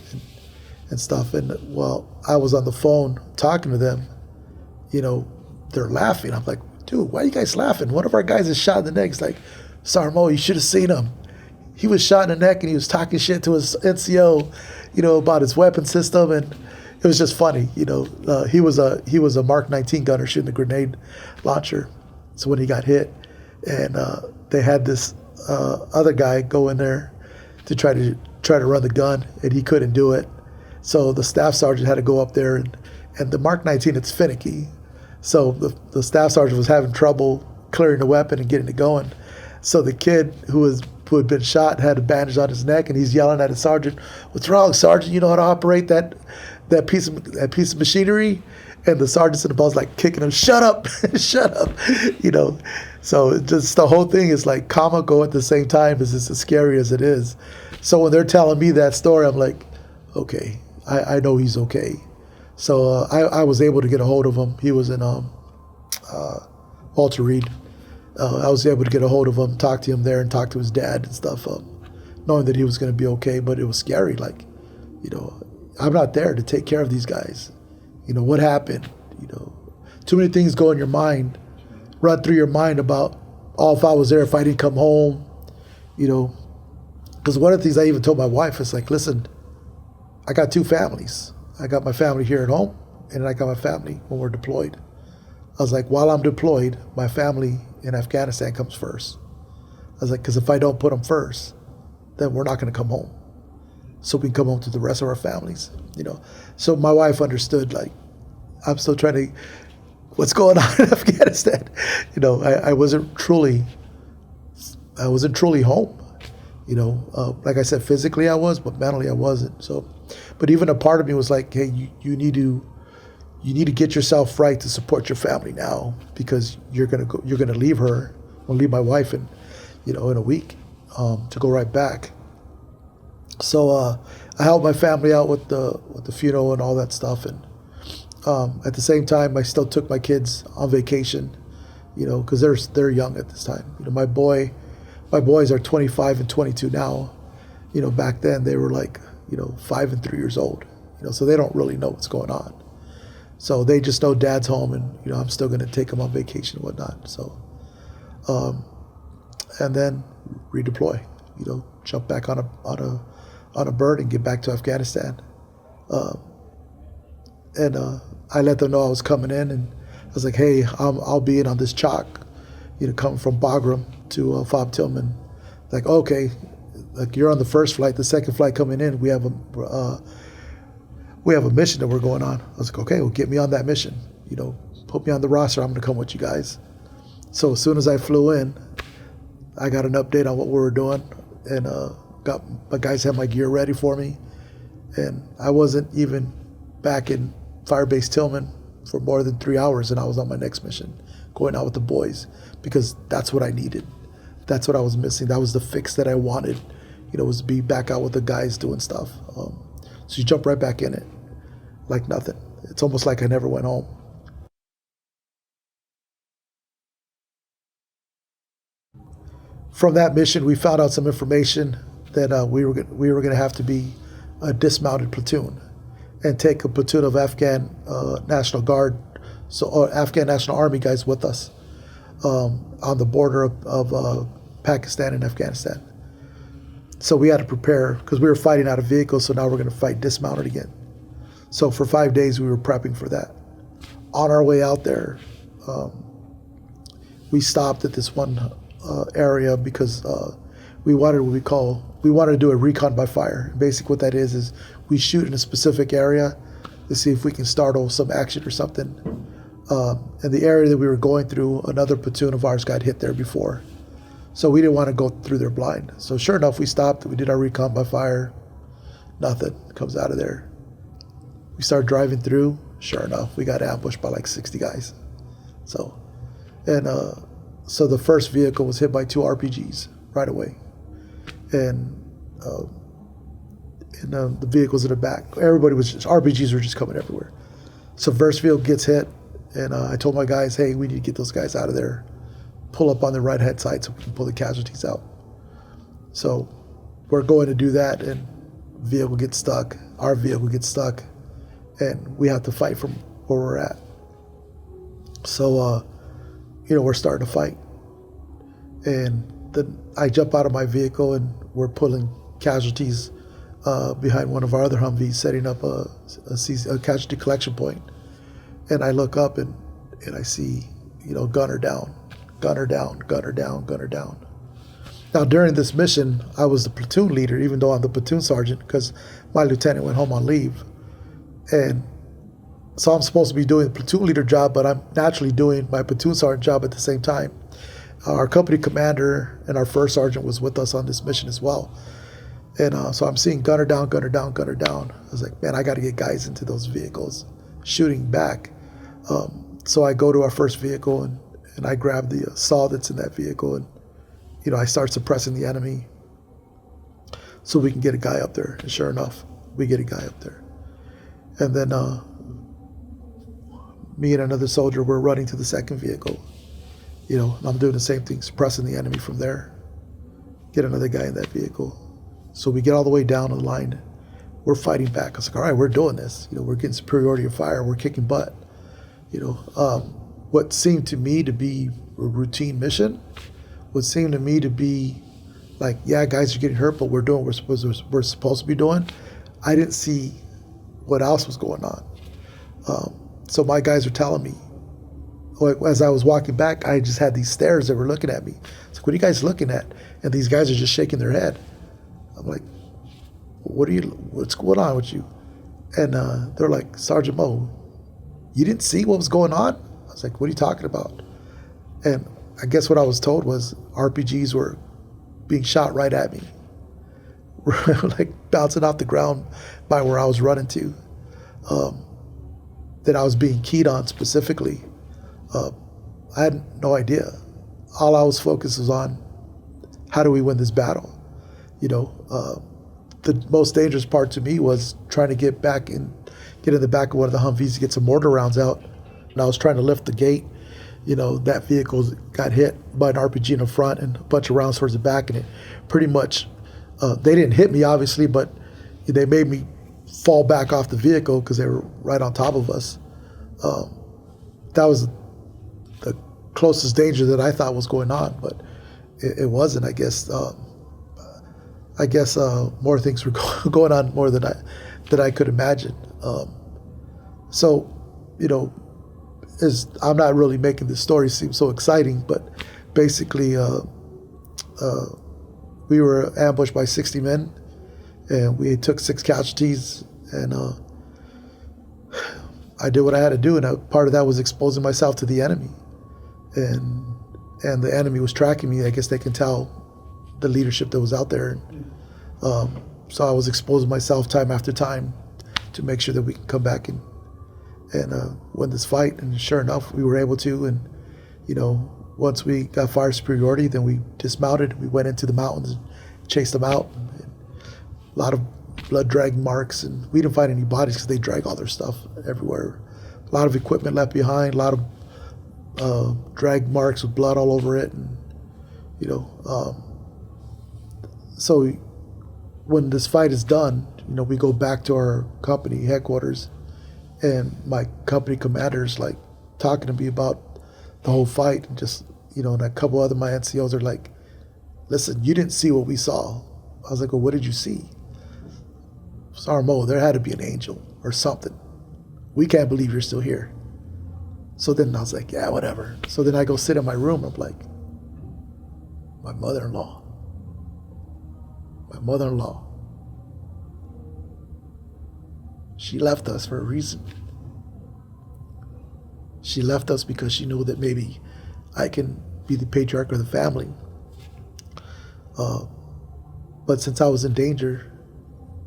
and stuff. And while I was on the phone talking to them, they're laughing. I'm like, dude, why are you guys laughing? One of our guys is shot in the neck. He's like, Sarmo, you should have seen him. He was shot in the neck and he was talking shit to his NCO, about his weapon system, and it was just funny. He was a Mark 19 gunner shooting a grenade launcher. So when he got hit, and they had this other guy go in there to try to run the gun, and he couldn't do it. So the staff sergeant had to go up there, and the Mark 19, it's finicky. So the staff sergeant was having trouble clearing the weapon and getting it going. So the kid who had been shot had a bandage on his neck, and he's yelling at his sergeant, "What's wrong, Sergeant? You know how to operate that piece of machinery?" And the sergeant's in the ball's like kicking him, "Shut up, shut up," So it just, the whole thing is like comical at the same time as it's as scary as it is. So when they're telling me that story, I'm like, okay, I know he's okay. So I was able to get a hold of him. He was in Walter Reed. I was able to get a hold of him, talk to him there, and talk to his dad and stuff, knowing that he was going to be okay. But it was scary. Like, I'm not there to take care of these guys. What happened? Too many things go in your mind, run through your mind about, oh, if I was there, if I didn't come home, Because one of the things I even told my wife is like, listen, I got two families. I got my family here at home, and I got my family when we're deployed. I was like, while I'm deployed, my family in Afghanistan comes first. I was like, because if I don't put them first, then we're not going to come home. So we can come home to the rest of our families, So my wife understood, like, I'm still trying to, what's going on in Afghanistan? I wasn't truly home. Like I said, physically I was, but mentally I wasn't. So, but even a part of me was like, hey, you need to get yourself right to support your family now, because you're gonna leave her, or leave my wife, and in a week, to go right back. So I helped my family out with the funeral and all that stuff, and at the same time, I still took my kids on vacation, because they're young at this time. My boys are 25 and 22 now. Back then they were like 5 and 3 years old. So they don't really know what's going on. So they just know Dad's home, and I'm still going to take them on vacation and whatnot. So, and then redeploy. Jump back on a bird and get back to Afghanistan. And I let them know I was coming in, and I was like, hey, I'll be in on this chalk, coming from Bagram to Fob Tillman. Like, okay, like you're on the first flight, the second flight coming in, we have a mission that we're going on. I was like, okay, well, get me on that mission. Put me on the roster. I'm going to come with you guys. So as soon as I flew in, I got an update on what we were doing, and got my guys had my gear ready for me, and I wasn't even back in Firebase Tillman for more than 3 hours, and I was on my next mission, going out with the boys, because that's what I needed. That's what I was missing. That was the fix that I wanted, was to be back out with the guys doing stuff. So you jump right back in it, like nothing. It's almost like I never went home. From that mission, we found out some information that we were going to have to be a dismounted platoon and take a platoon of Afghan National Guard, Afghan National Army guys with us on the border of Pakistan and Afghanistan. So we had to prepare, because we were fighting out of vehicles, so now we're going to fight dismounted again. So for 5 days, we were prepping for that. On our way out there, we stopped at this one area because we wanted to do a recon by fire. Basically what that is we shoot in a specific area to see if we can startle some action or something. And the area that we were going through, another platoon of ours got hit there before. So we didn't want to go through there blind. So sure enough, we stopped, we did our recon by fire, nothing comes out of there. We started driving through, sure enough, we got ambushed by like 60 guys. So the first vehicle was hit by 2 RPGs right away. And the vehicles in the back, RPGs were just coming everywhere. So first vehicle gets hit, and I told my guys, hey, we need to get those guys out of there. Pull up on the right hand side so we can pull the casualties out. So we're going to do that, and vehicle gets stuck. Our vehicle gets stuck, and we have to fight from where we're at. So, we're starting to fight. And then I jump out of my vehicle, and we're pulling casualties behind one of our other Humvees, setting up a casualty collection point. And I look up, and I see, gunner down. Gunner down, gunner down, gunner down. Now, during this mission, I was the platoon leader, even though I'm the platoon sergeant, because my lieutenant went home on leave. And so I'm supposed to be doing the platoon leader job, but I'm naturally doing my platoon sergeant job at the same time. Our company commander and our first sergeant was with us on this mission as well. And so I'm seeing gunner down, gunner down, gunner down. I was like, man, I got to get guys into those vehicles, shooting back. So I go to our first vehicle, and I grab the saw that's in that vehicle, and I start suppressing the enemy so we can get a guy up there. And sure enough, we get a guy up there. And then me and another soldier were running to the second vehicle. And I'm doing the same thing, suppressing the enemy from there. Get another guy in that vehicle. So we get all the way down the line. We're fighting back. I was like, all right, we're doing this. We're getting superiority of fire. We're kicking butt. What seemed to me to be a routine mission, what seemed to me to be like, yeah, guys are getting hurt, but we're doing what we're supposed to be doing. I didn't see what else was going on. So my guys are telling me, as I was walking back, I just had these stares that were looking at me. It's like, what are you guys looking at? And these guys are just shaking their head. I'm like, what's going on with you? And they're like, Sergeant Mo, you didn't see what was going on? I was like, what are you talking about? And I guess what I was told was RPGs were being shot right at me, like bouncing off the ground by where I was running to, that I was being keyed on specifically. I had no idea. All I was focused was on how do we win this battle? The most dangerous part to me was trying to get in the back of one of the Humvees to get some mortar rounds out. And I was trying to lift the gate. That vehicle got hit by an RPG in the front and a bunch of rounds towards the back, and it pretty much, they didn't hit me obviously, but they made me fall back off the vehicle because they were right on top of us. That was the closest danger that I thought was going on, but it wasn't, I guess. More things were going on more than I could imagine. I'm not really making this story seem so exciting, but basically, we were ambushed by 60 men, and we took 6 casualties, and I did what I had to do, and part of that was exposing myself to the enemy, and the enemy was tracking me. I guess they can tell the leadership that was out there. So I was exposing myself time after time to make sure that we can come back and win this fight. And sure enough, we were able to. And once we got fire superiority, then we dismounted. We went into the mountains and chased them out. And a lot of blood drag marks, and we didn't find any bodies because they drag all their stuff everywhere. A lot of equipment left behind. A lot of drag marks with blood all over it, and so when this fight is done, we go back to our company headquarters, and my company commander's like talking to me about the whole fight, and just, and a couple other my NCOs are like, listen, you didn't see what we saw. I was like, well, what did you see? Sarmo, there had to be an angel or something. We can't believe you're still here. So then I was like, yeah, whatever. So then I go sit in my room. I'm like, my mother-in-law. She left us for a reason. She left us because she knew that maybe I can be the patriarch of the family. But since I was in danger,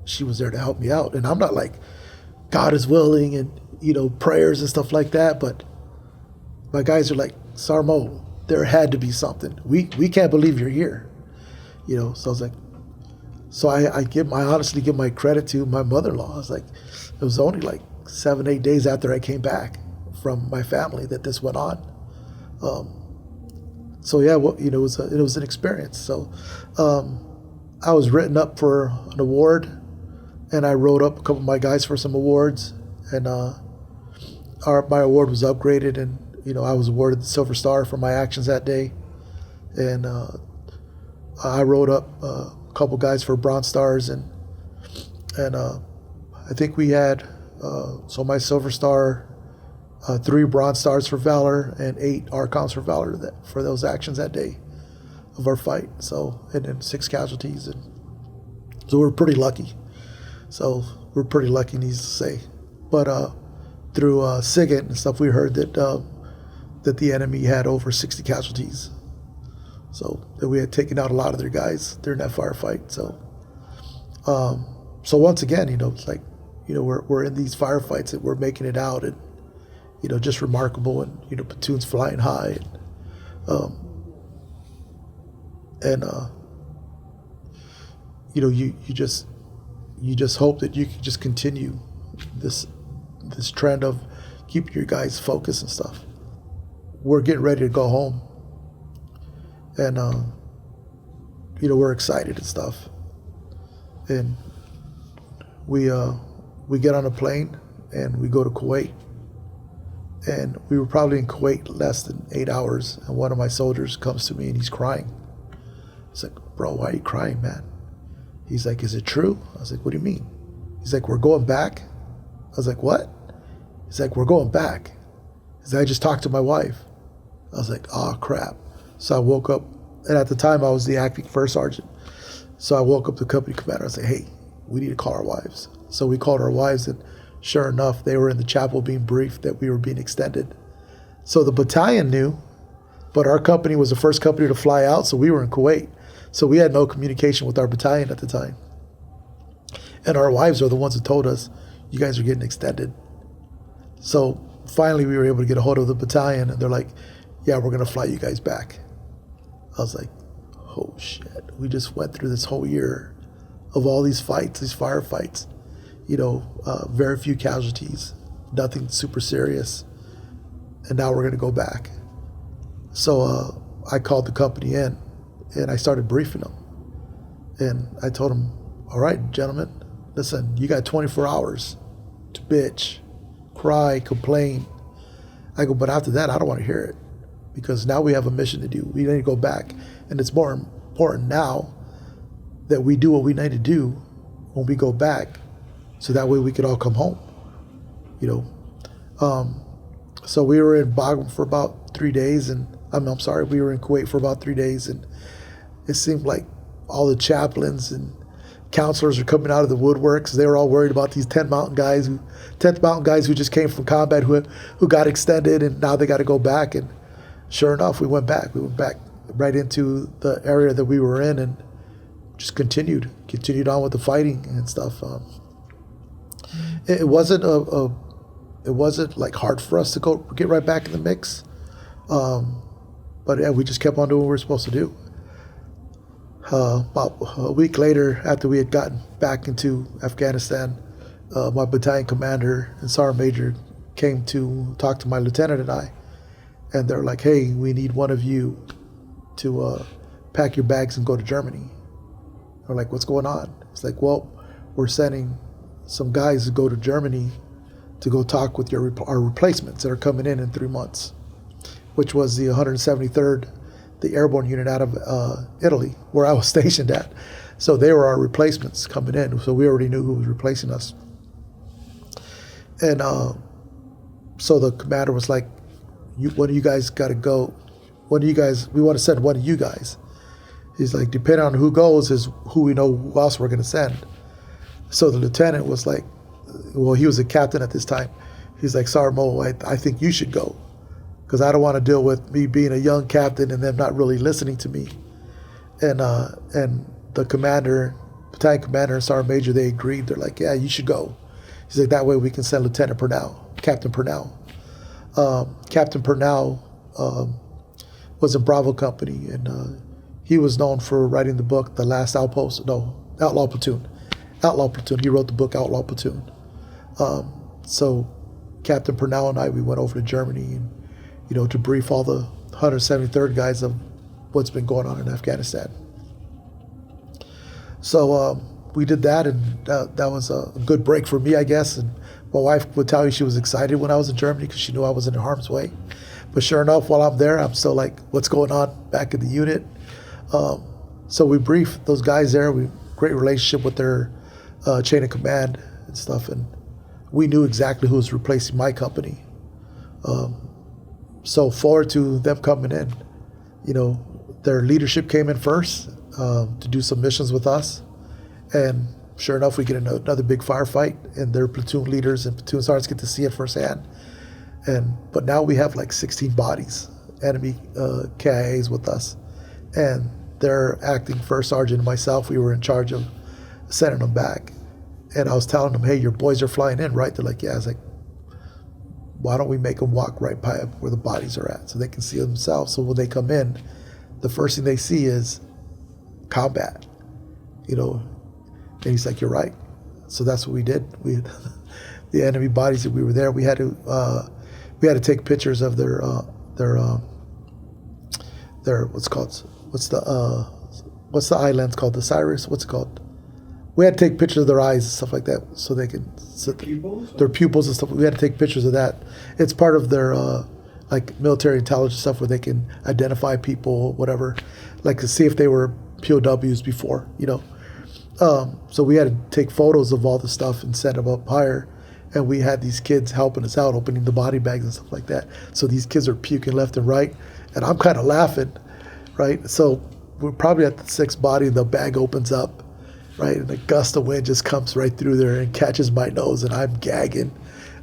she was there to help me out. And I'm not like, God is willing and, prayers and stuff like that. But my guys are like, Sarmo, there had to be something. We can't believe you're here. So I was like, I honestly give my credit to my mother-in-law. I was like, it was only like 7-8 days after I came back from my family that this went on. It was an experience. So I was written up for an award, and I wrote up a couple of my guys for some awards, and my award was upgraded, and I was awarded the Silver Star for my actions that day, and I wrote up a couple guys for Bronze Stars, and I think we had my Silver Star, 3 Bronze Stars for Valor, and 8 Archons for Valor for those actions that day of our fight. So, and then 6 casualties, and so we're pretty lucky. Needless to say. But through SIGINT and stuff, we heard that the enemy had over 60 casualties. So that we had taken out a lot of their guys during that firefight. So once again, it's like, we're in these firefights and we're making it out, and just remarkable, and platoons flying high, and you just hope that you can just continue this trend of keeping your guys focused and stuff. We're getting ready to go home, and we're excited and stuff, and we get on a plane and we go to Kuwait, and we were probably in Kuwait less than 8 hours, and one of my soldiers comes to me and he's crying. He's like, bro, why are you crying, man? He's like, is it true? I was like, what do you mean? He's like, we're going back. I was like, what? He's like, we're going back. He's like, I just talked to my wife. I was like, oh crap. So I woke up, and at the time I was the acting first sergeant. So I woke up the company commander. I was like, hey, we need to call our wives. So we called our wives, and sure enough, they were in the chapel being briefed that we were being extended. So the battalion knew, but our company was the first company to fly out, so we were in Kuwait. So we had no communication with our battalion at the time. And our wives are the ones who told us, you guys are getting extended. So finally we were able to get a hold of the battalion, and they're like, yeah, we're going to fly you guys back. I was like, oh shit, we just went through this whole year of all these fights, these firefights, very few casualties, nothing super serious, and now we're going to go back. So I called the company in, and I started briefing them. And I told them, all right, gentlemen, listen, you got 24 hours to bitch, cry, complain. I go, but after that, I don't want to hear it, because now we have a mission to do. We need to go back. And it's more important now that we do what we need to do when we go back, so that way we could all come home, So we were in Bagram for about 3 days, and we were in Kuwait for about 3 days, and it seemed like all the chaplains and counselors are coming out of the woodworks. They were all worried about these 10th Mountain guys who just came from combat, who got extended, and now they got to go back. And sure enough, we went back. We went back right into the area that we were in, and just continued on with the fighting and stuff. It wasn't it wasn't like hard for us to get right back in the mix, but yeah, we just kept on doing what we were supposed to do. About a week later, after we had gotten back into Afghanistan, my battalion commander and sergeant major came to talk to my lieutenant and I, and they're like, "Hey, we need one of you to pack your bags and go to Germany." We're like, "What's going on?" It's like, "Well, we're sending some guys to go to Germany to go talk with our replacements that are coming in 3 months," which was the 173rd, the airborne unit out of Italy, where I was stationed at. So they were our replacements coming in. So we already knew who was replacing us. And so the commander was like, one of you guys got to go. We want to send one of you guys. He's like, depending on who goes is who we know who else we're going to send. So the lieutenant was like, well, he was a captain at this time. He's like, "Sergeant Mo, I think you should go, because I don't want to deal with me being a young captain and them not really listening to me." And the commander, battalion commander and sergeant major, they agreed. They're like, "Yeah, you should go." He's like, "That way we can send Captain Purnell." Captain Purnell was in Bravo Company, and he was known for writing the book, Outlaw Platoon. Outlaw Platoon. He wrote the book Outlaw Platoon. So Captain Purnell and I, we went over to Germany and, to brief all the 173rd guys of what's been going on in Afghanistan. So we did that, and that was a good break for me, I guess. And my wife would tell you she was excited when I was in Germany because she knew I was in harm's way. But sure enough, while I'm there, I'm still like, what's going on back in the unit? So we briefed those guys there. We great relationship with their chain of command and stuff, and we knew exactly who was replacing my company. So forward to them coming in, their leadership came in first to do some missions with us, and sure enough, we get another big firefight, and their platoon leaders and platoon sergeants get to see it firsthand. But now we have like 16 bodies, enemy KIAs with us, and their acting first sergeant and myself, we were in charge of sending them back. And I was telling them, "Hey, your boys are flying in, right?" They're like, "Yeah." I was like, "Why don't we make them walk right by where the bodies are at so they can see themselves? So when they come in, the first thing they see is combat, And he's like, "You're right." So that's what we did. We had the enemy bodies that we were there. We had to take pictures of their what's the eye lens called? The Cyrus? What's it called? We had to take pictures of their eyes and stuff like that so they can their pupils and stuff. We had to take pictures of that. It's part of their like military intelligence stuff where they can identify people, whatever, like to see if they were POWs before, So we had to take photos of all the stuff and send them up higher. And we had these kids helping us out, opening the body bags and stuff like that. So these kids are puking left and right, and I'm kind of laughing, right? So we're probably at the 6th body, and the bag opens up, right? And a gust of wind just comes right through there and catches my nose, and I'm gagging.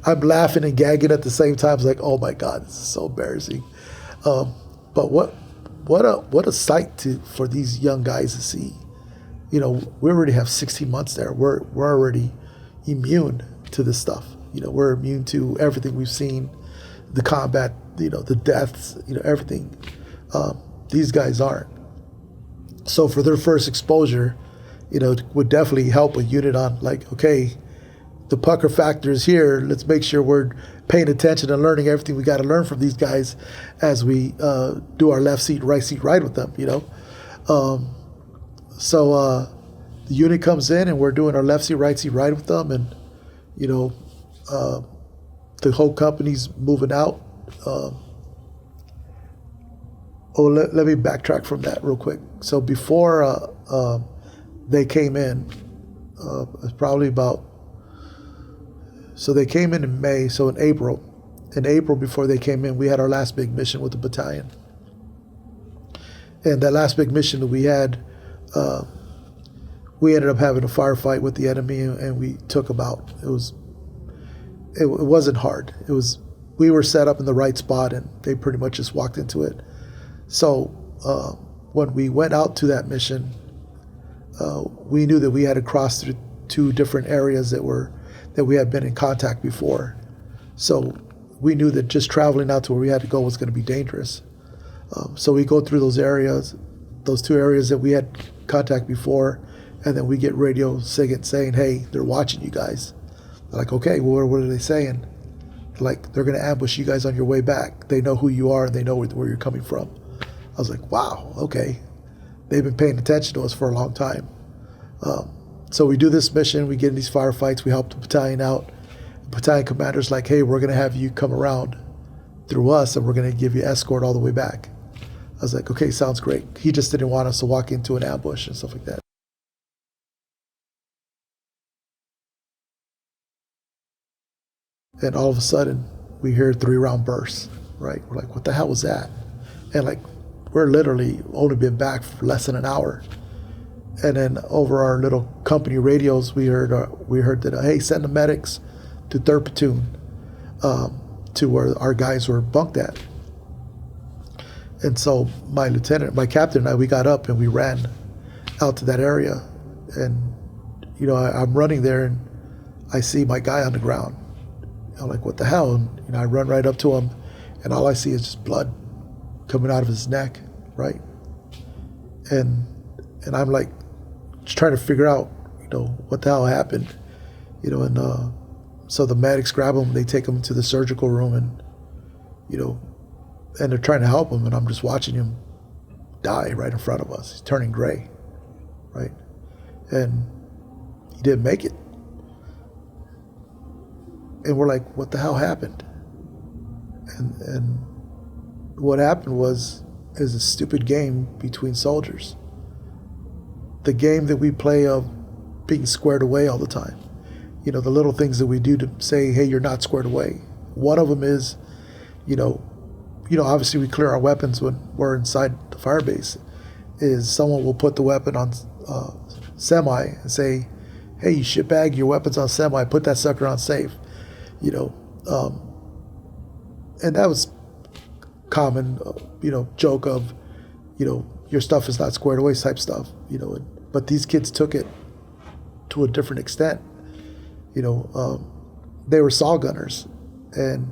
I'm laughing and gagging at the same time. It's like, oh my God, this is so embarrassing. But what a sight for these young guys to see. We already have 16 months there. We're already immune to this stuff. We're immune to everything we've seen, the combat, the deaths, everything. These guys aren't. So for their first exposure, it would definitely help a unit on like, okay, the pucker factor is here. Let's make sure we're paying attention and learning everything we got to learn from these guys as we do our left seat, right with them, So the unit comes in and we're doing our left seat, right with them. And, the whole company's moving out. Let me backtrack from that real quick. So before they came in, it's probably about, so they came in May, so in April. In April, before they came in, we had our last big mission with the battalion. And that last big mission that we had, we ended up having a firefight with the enemy, and we took them out. It wasn't hard. We were set up in the right spot, and they pretty much just walked into it. So when we went out to that mission, we knew that we had to cross through 2 different areas that we had been in contact before. So we knew that just traveling out to where we had to go was going to be dangerous. So we go through those areas, those 2 areas that we had contact before, and then we get radio saying, hey, they're watching you guys. They're like, okay, well, what are they saying? Like, they're going to ambush you guys on your way back. They know who you are and they know where you're coming from. I was like, wow, okay. They've been paying attention to us for a long time. So we do this mission, we get in these firefights, we help the battalion out. The battalion commander's like, hey, we're going to have you come around through us and we're going to give you escort all the way back. I was like, okay, sounds great. He just didn't want us to walk into an ambush and stuff like that. And all of a sudden, we hear 3-round bursts, right? We're like, what the hell was that? And like, we're literally only been back for less than an hour. And then over our little company radios, we heard that, hey, send the medics to 3rd Platoon, to where our guys were bunked at. And so my captain and I, we got up and we ran out to that area. And, I'm running there and I see my guy on the ground. I'm like, what the hell? And, I run right up to him and all I see is just blood coming out of his neck, right? And I'm like, just trying to figure out, what the hell happened, and so the medics grab him, they take him to the surgical room and, and they're trying to help him and I'm just watching him die right in front of us. He's turning gray, right? And he didn't make it. And we're like, what the hell happened? And what happened is a stupid game between soldiers. The game that we play of being squared away all the time. The little things that we do to say, hey, you're not squared away. One of them is, obviously we clear our weapons when we're inside the fire base, is someone will put the weapon on semi and say, hey, you shitbag, your weapon's on semi, put that sucker on safe. And that was common, joke of, your stuff is not squared away type stuff, but these kids took it to a different extent. They were saw gunners and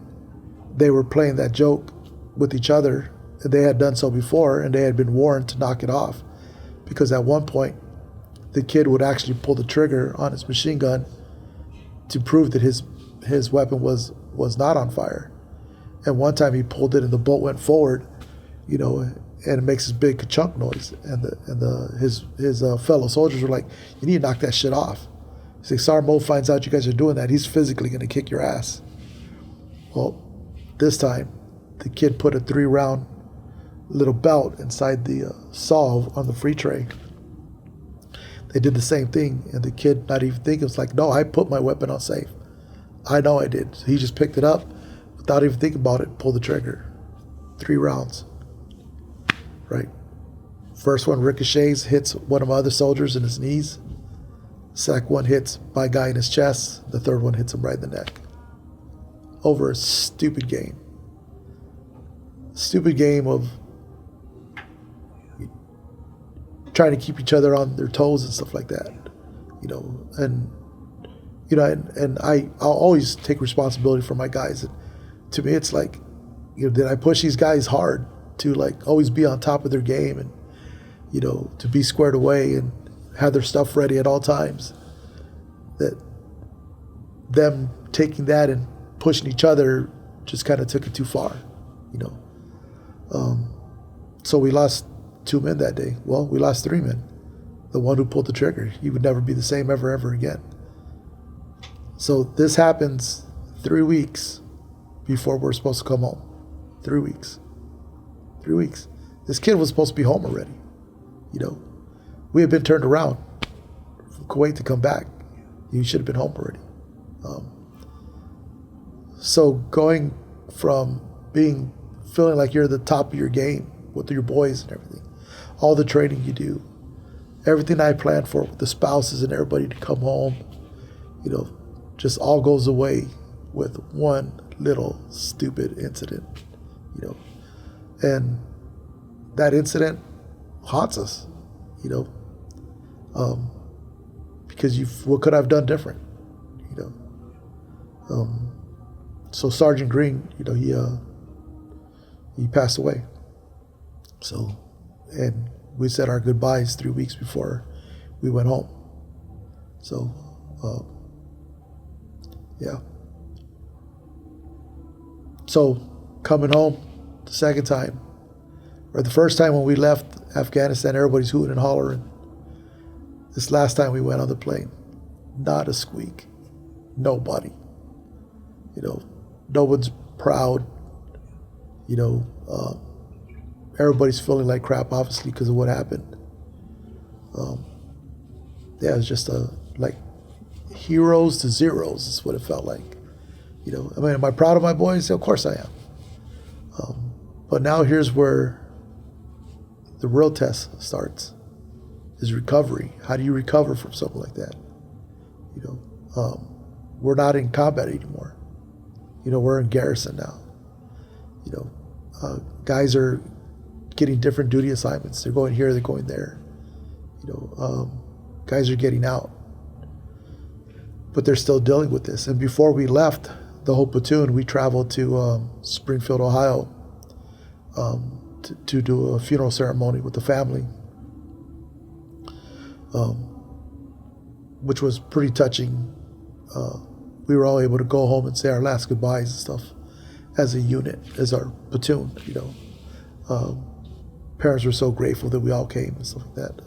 they were playing that joke with each other. They had done so before and they had been warned to knock it off, because at one point the kid would actually pull the trigger on his machine gun to prove that his weapon was not on fire. And one time he pulled it and the bolt went forward, and it makes this big ka-chunk noise. And his fellow soldiers were like, you need to knock that shit off. He's like, Sergeant Mo finds out you guys are doing that, he's physically going to kick your ass. Well, this time the kid put a 3-round little belt inside the saw on the free tray. They did the same thing, and the kid, not even thinking, was like, no, I put my weapon on safe. I know I did. So he just picked it up without even thinking about it, pulled the trigger. 3 rounds. Right? First one ricochets, hits one of my other soldiers in his knees. Second one hits my guy in his chest. The third one hits him right in the neck. Over a stupid game. Stupid game of trying to keep each other on their toes and stuff like that. And I'll always take responsibility for my guys. And to me, it's like, did I push these guys hard to like always be on top of their game? And to be squared away and have their stuff ready at all times. That them taking that and pushing each other just kind of took it too far, So we lost 2 men that day. Well, we lost 3 men. The one who pulled the trigger, he would never be the same ever again. So this happens 3 weeks before we're supposed to come home. 3 weeks. 3 weeks. This kid was supposed to be home already. We had been turned around from Kuwait to come back. He should have been home already. So going from feeling like you're the top of your game with your boys and everything, all the training you do, everything I planned for with the spouses and everybody to come home, just all goes away with one little stupid incident, and that incident haunts us, because what could I have done different, So Sergeant Green, he passed away. So, and we said our goodbyes 3 weeks before we went home. So, yeah. So coming home the second time, or the first time when we left Afghanistan, everybody's hooting and hollering. This last time we went on the plane, not a squeak, nobody. No one's proud. Everybody's feeling like crap, obviously, because of what happened. Yeah, it was just like heroes to zeros is what it felt like. Am I proud of my boys? Of course I am. But now here's where the real test starts, is recovery. How do you recover from something like that? We're not in combat anymore. We're in garrison now. Guys are getting different duty assignments. They're going here, they're going there. Guys are getting out. But they're still dealing with this. And before we left the whole platoon, we traveled to Springfield, Ohio, to do a funeral ceremony with the family, which was pretty touching. We were all able to go home and say our last goodbyes and stuff as a unit, as our platoon, Parents were so grateful that we all came and stuff like that.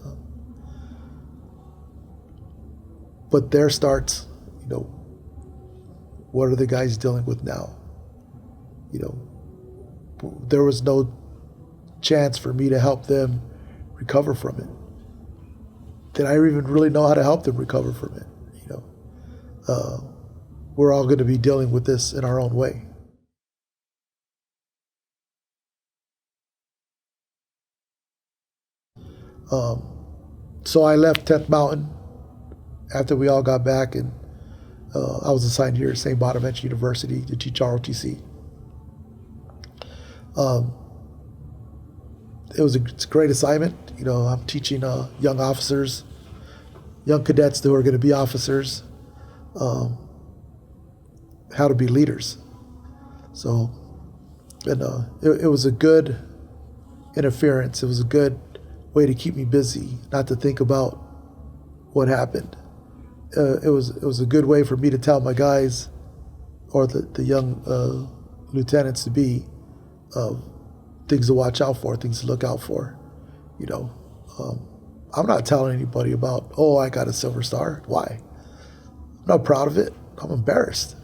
But there starts, what are the guys dealing with now? There was no chance for me to help them recover from it. Did I even really know how to help them recover from it? We're all going to be dealing with this in our own way. So I left 10th Mountain after we all got back, and I was assigned here at Saint Bonaventure University to teach ROTC. It's a great assignment. I'm teaching young officers, young cadets who are going to be officers, how to be leaders. So, and it was a good interference. It was a good way to keep me busy, not to think about what happened. It was a good way for me to tell my guys, or the young lieutenants to be, things to watch out for, things to look out for. I'm not telling anybody about, I got a Silver Star. Why? I'm not proud of it. I'm embarrassed.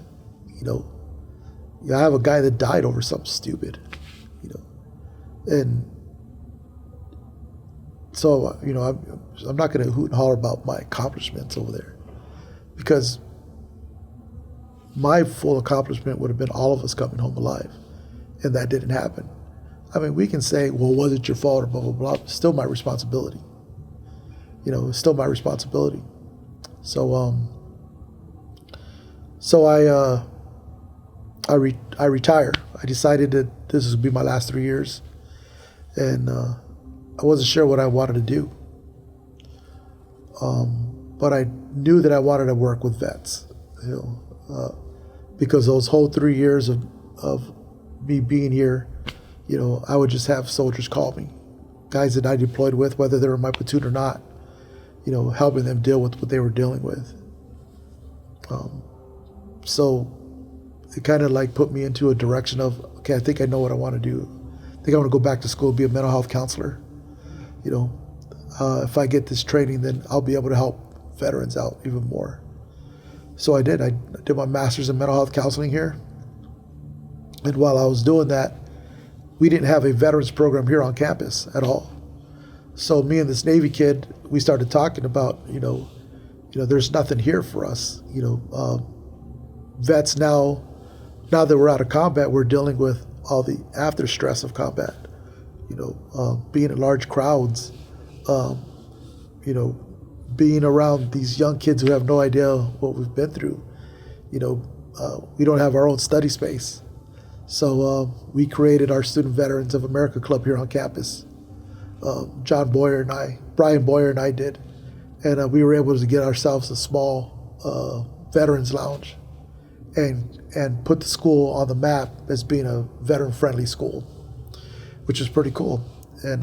I have a guy that died over something stupid. And so, I'm not going to hoot and holler about my accomplishments over there, because my full accomplishment would have been all of us coming home alive, and that didn't happen. I mean, we can say, well, was it your fault or blah, blah, blah. It's still my responsibility. It's still my responsibility. So, I retire. I decided that this would be my last 3 years, and I wasn't sure what I wanted to do. But I knew that I wanted to work with vets, because those whole 3 years of me being here, I would just have soldiers call me, guys that I deployed with, whether they were in my platoon or not, helping them deal with what they were dealing with. So it kind of like put me into a direction of, okay, I think I know what I want to do. I think I want to go back to school, be a mental health counselor. If I get this training, then I'll be able to help veterans out even more. So I did. I did my master's in mental health counseling here. And while I was doing that, we didn't have a veterans program here on campus at all. So me and this Navy kid, we started talking about, there's nothing here for us. Vets now that we're out of combat, we're dealing with all the after stress of combat. Being in large crowds, being around these young kids who have no idea what we've been through. We don't have our own study space. So we created our Student Veterans of America Club here on campus. Brian Boyer and I did. And we were able to get ourselves a small veterans lounge and put the school on the map as being a veteran-friendly school, which is pretty cool. And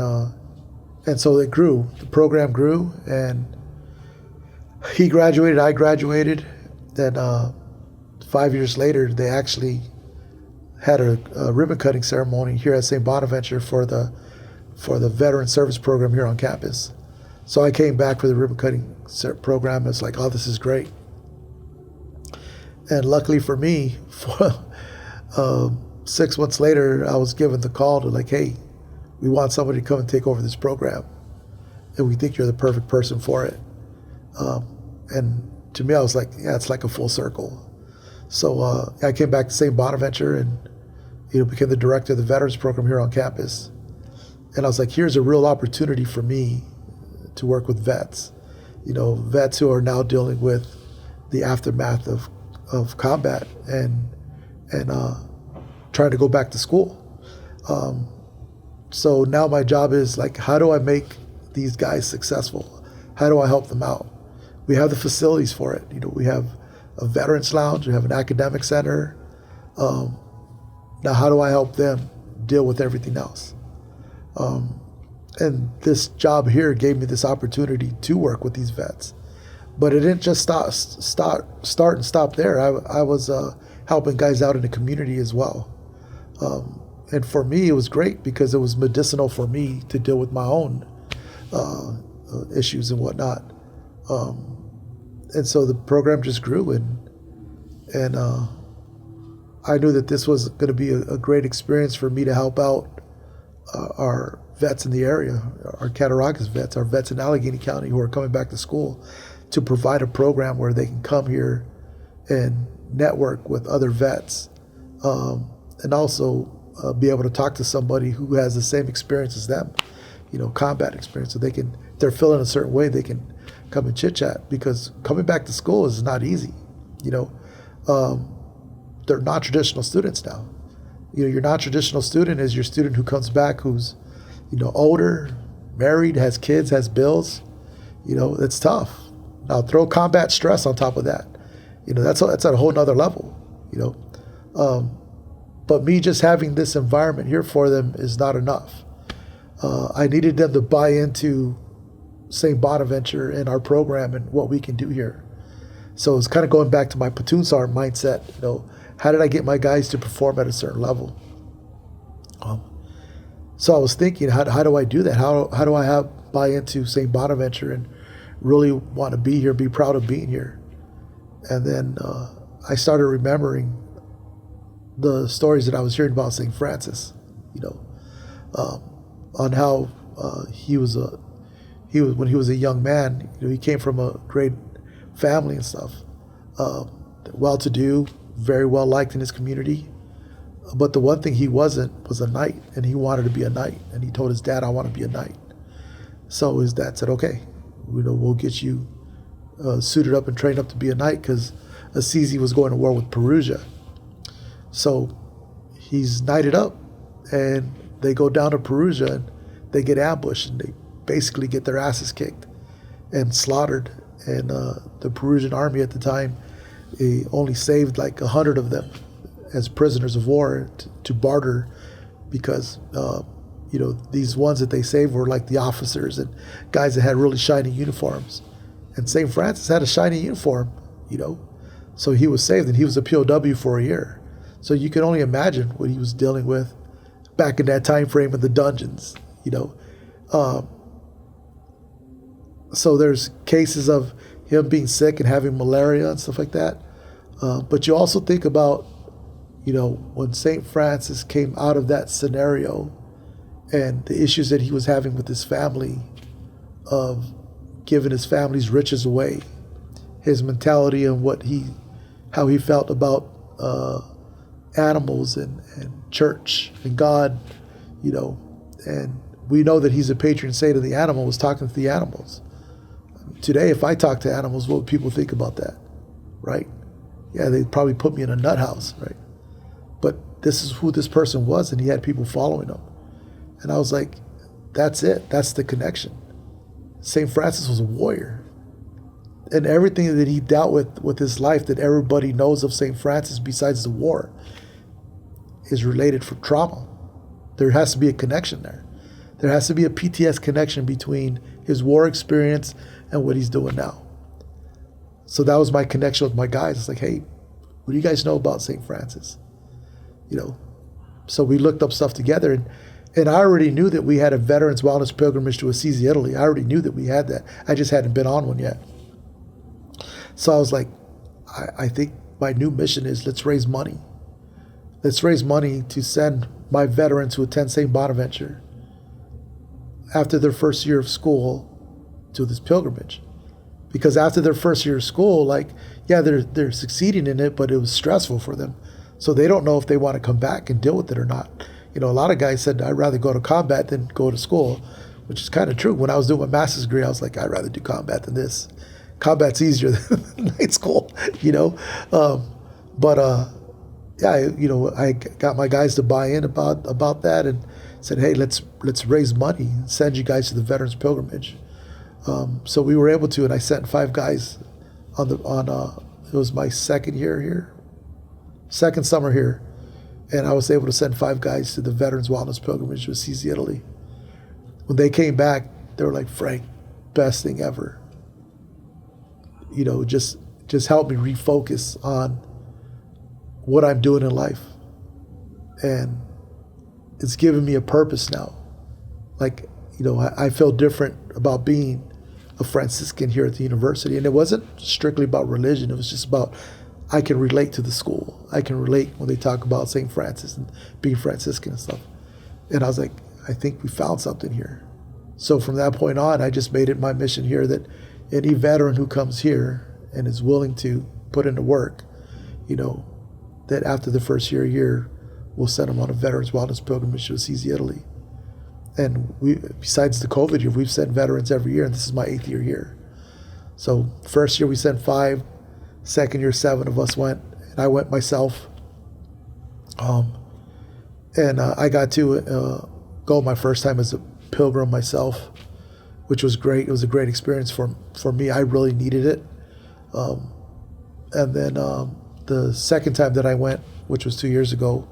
so it grew. The program grew, and he graduated, I graduated. Then 5 years later, they actually had a ribbon cutting ceremony here at Saint Bonaventure for the veteran service program here on campus. So I came back for the ribbon cutting program. It's like, oh, this is great. And luckily for me, 6 months later, I was given the call to like, hey, we want somebody to come and take over this program, and we think you're the perfect person for it. And to me, I was like, yeah, it's like a full circle. So I came back to St. Bonaventure and became the director of the veterans program here on campus. And I was like, here's a real opportunity for me to work with vets, vets who are now dealing with the aftermath of combat and trying to go back to school. So now my job is like, how do I make these guys successful? How do I help them out? We have the facilities for it. We have a veterans lounge, we have an academic center. Now how do I help them deal with everything else? And this job here gave me this opportunity to work with these vets. But it didn't just start and stop there. I was helping guys out in the community as well. And for me, it was great because it was medicinal for me to deal with my own issues and whatnot. And so the program just grew, and I knew that this was going to be a great experience for me to help out our vets in the area, our Cattaraugus vets, our vets in Allegheny County who are coming back to school, to provide a program where they can come here and network with other vets, and also be able to talk to somebody who has the same experience as them, combat experience, so they can, if they're feeling a certain way, they can come and chit chat, because coming back to school is not easy. They're non-traditional students now. Your non-traditional student is your student who comes back who's, older, married, has kids, has bills. It's tough. Now throw combat stress on top of that. That's at a whole nother level. But me just having this environment here for them is not enough. I needed them to buy into St. Bonaventure and our program and what we can do here. So it's kind of going back to my platoon sergeant mindset. How did I get my guys to perform at a certain level? So I was thinking, how do I do that? How do I buy into St. Bonaventure and really want to be here, be proud of being here? And then I started remembering the stories that I was hearing about St. Francis, on how he was when he was a young man, he came from a great family and stuff, well-to-do, very well liked in his community. But the one thing he wasn't was a knight, and he wanted to be a knight. And he told his dad, I want to be a knight. So his dad said, okay, we'll get you suited up and trained up to be a knight, because Assisi was going to war with Perugia. So he's knighted up, and they go down to Perugia, and they get ambushed, and they basically get their asses kicked and slaughtered. And the Peruvian army at the time, they only saved like 100 of them as prisoners of war to barter, because these ones that they saved were like the officers and guys that had really shiny uniforms. And St. Francis had a shiny uniform, so he was saved, and he was a POW for a year. So you can only imagine what he was dealing with back in that time frame in the dungeons, So there's cases of him being sick and having malaria and stuff like that. But you also think about, when St. Francis came out of that scenario and the issues that he was having with his family of giving his family's riches away, his mentality and how he felt about animals and church and God, and we know that he's a patron saint of the animal, was talking to the animals. Today, if I talk to animals, what would people think about that, right? Yeah, they'd probably put me in a nut house, right? But this is who this person was, and he had people following him. And I was like, that's it. That's the connection. St. Francis was a warrior. And everything that he dealt with his life that everybody knows of St. Francis besides the war is related for trauma. There has to be a connection there. There has to be a PTS connection between his war experience and what he's doing now. So that was my connection with my guys. It's like, hey, what do you guys know about St. Francis? So we looked up stuff together, and I already knew that we had a Veterans Wellness Pilgrimage to Assisi, Italy. I already knew that we had that. I just hadn't been on one yet. So I was like, I think my new mission is let's raise money. Let's raise money to send my veterans who attend Saint Bonaventure after their first year of school to this pilgrimage. Because after their first year of school, they're succeeding in it, but it was stressful for them. So they don't know if they want to come back and deal with it or not. A lot of guys said, I'd rather go to combat than go to school, which is kind of true. When I was doing my master's degree, I was like, I'd rather do combat than this. Combat's easier than night school, I got my guys to buy in about that and said, hey, let's raise money and send you guys to the Veterans Pilgrimage. So we were able to, and I sent 5 guys it was my second summer here, and I was able to send 5 guys to the Veterans Wellness Pilgrimage to Assisi, Italy. When they came back, they were like, Frank, best thing ever. Just help me refocus on what I'm doing in life. And it's given me a purpose now. I feel different about being a Franciscan here at the university. And it wasn't strictly about religion. It was just about, I can relate to the school. I can relate when they talk about St. Francis and being Franciscan and stuff. And I was like, I think we found something here. So from that point on, I just made it my mission here that any veteran who comes here and is willing to put into work, that after the first year here, we'll send them on a Veterans Wellness Pilgrimage to Assisi, Italy. And besides the COVID year, we've sent veterans every year, and this is my 8th year here. So first year we sent 5, second year 7 of us went, and I went myself. And I got to go my first time as a pilgrim myself, which was great. It was a great experience for me. I really needed it. And then the second time that I went, which was 2 years ago,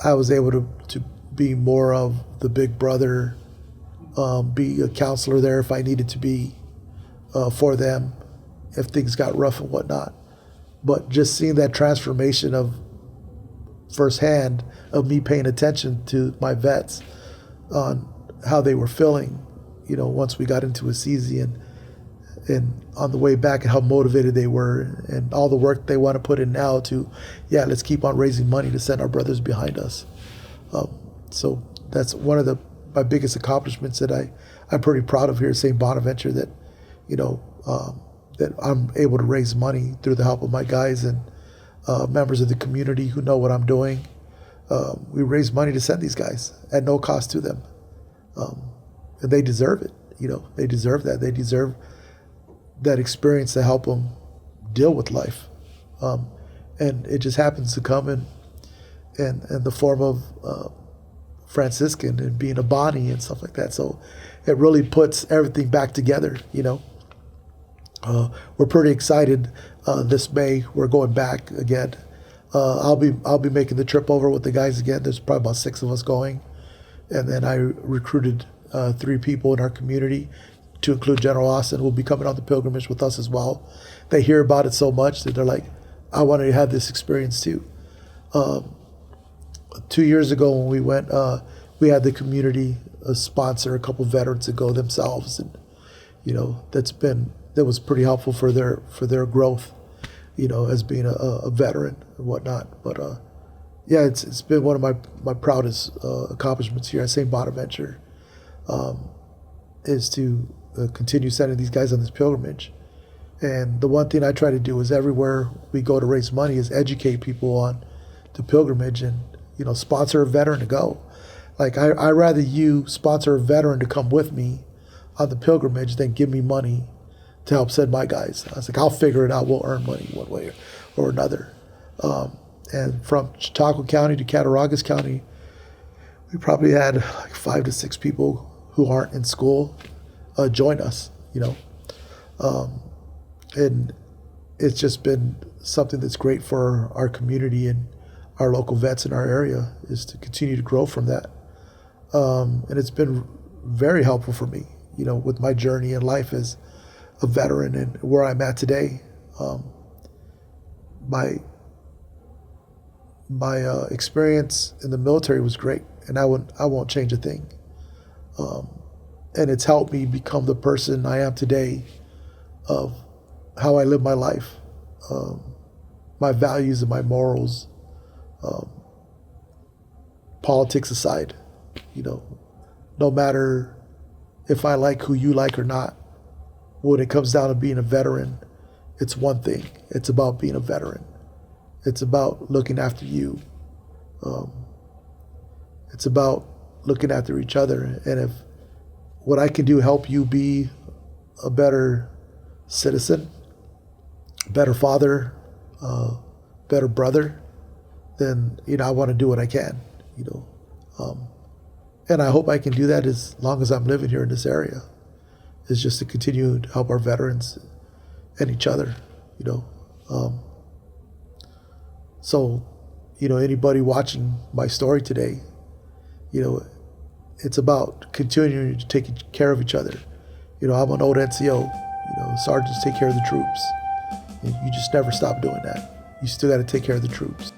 I was able to be more of the big brother, be a counselor there if I needed to be for them, if things got rough and whatnot. But just seeing that transformation of firsthand of me paying attention to my vets on how they were feeling, once we got into Assisi and on the way back and how motivated they were and all the work they want to put in now to, let's keep on raising money to send our brothers behind us. So that's one of my biggest accomplishments that I'm pretty proud of here at Saint Bonaventure, that, that I'm able to raise money through the help of my guys and members of the community who know what I'm doing. We raise money to send these guys at no cost to them. And they deserve it. They deserve that. They deserve that experience to help them deal with life. And it just happens to come in the form of Franciscan and being a Bonnie and stuff like that. So it really puts everything back together, We're pretty excited. This May we're going back again. I'll be making the trip over with the guys again. There's probably about 6 of us going, And then I recruited 3 people in our community, to include General Austin, who will be coming on the pilgrimage with us as well. They hear about it so much that they're like, I want to have this experience too. 2 years ago when we went, we had the community sponsor a couple veterans to go themselves, and that was pretty helpful for their growth, as being a veteran and whatnot. But yeah, it's been one of my proudest accomplishments here at Saint Bonaventure, is to continue sending these guys on this pilgrimage. And the one thing I try to do is everywhere we go to raise money is educate people on the pilgrimage and, sponsor a veteran to go. Like, I'd rather you sponsor a veteran to come with me on the pilgrimage than give me money to help send my guys. I was like, I'll figure it out. We'll earn money one way or another. And from Chautauqua County to Cattaraugus County, we probably had like 5 to 6 people who aren't in school join us, and it's just been something that's great for our community and our local vets in our area, is to continue to grow from that. And it's been very helpful for me, with my journey in life as a veteran and where I'm at today. My experience in the military was great, and I won't change a thing. And it's helped me become the person I am today, of how I live my life, my values and my morals, politics aside. No matter if I like who you like or not, when it comes down to being a veteran, it's one thing. It's about being a veteran. It's about looking after you. It's about looking after each other. And if what I can do help you be a better citizen, better father, better brother, then I want to do what I can. And I hope I can do that as long as I'm living here in this area. Is just to continue to help our veterans and each other. So, anybody watching my story today, it's about continuing to take care of each other. I'm an old NCO. Sergeants take care of the troops. You just never stop doing that. You still got to take care of the troops.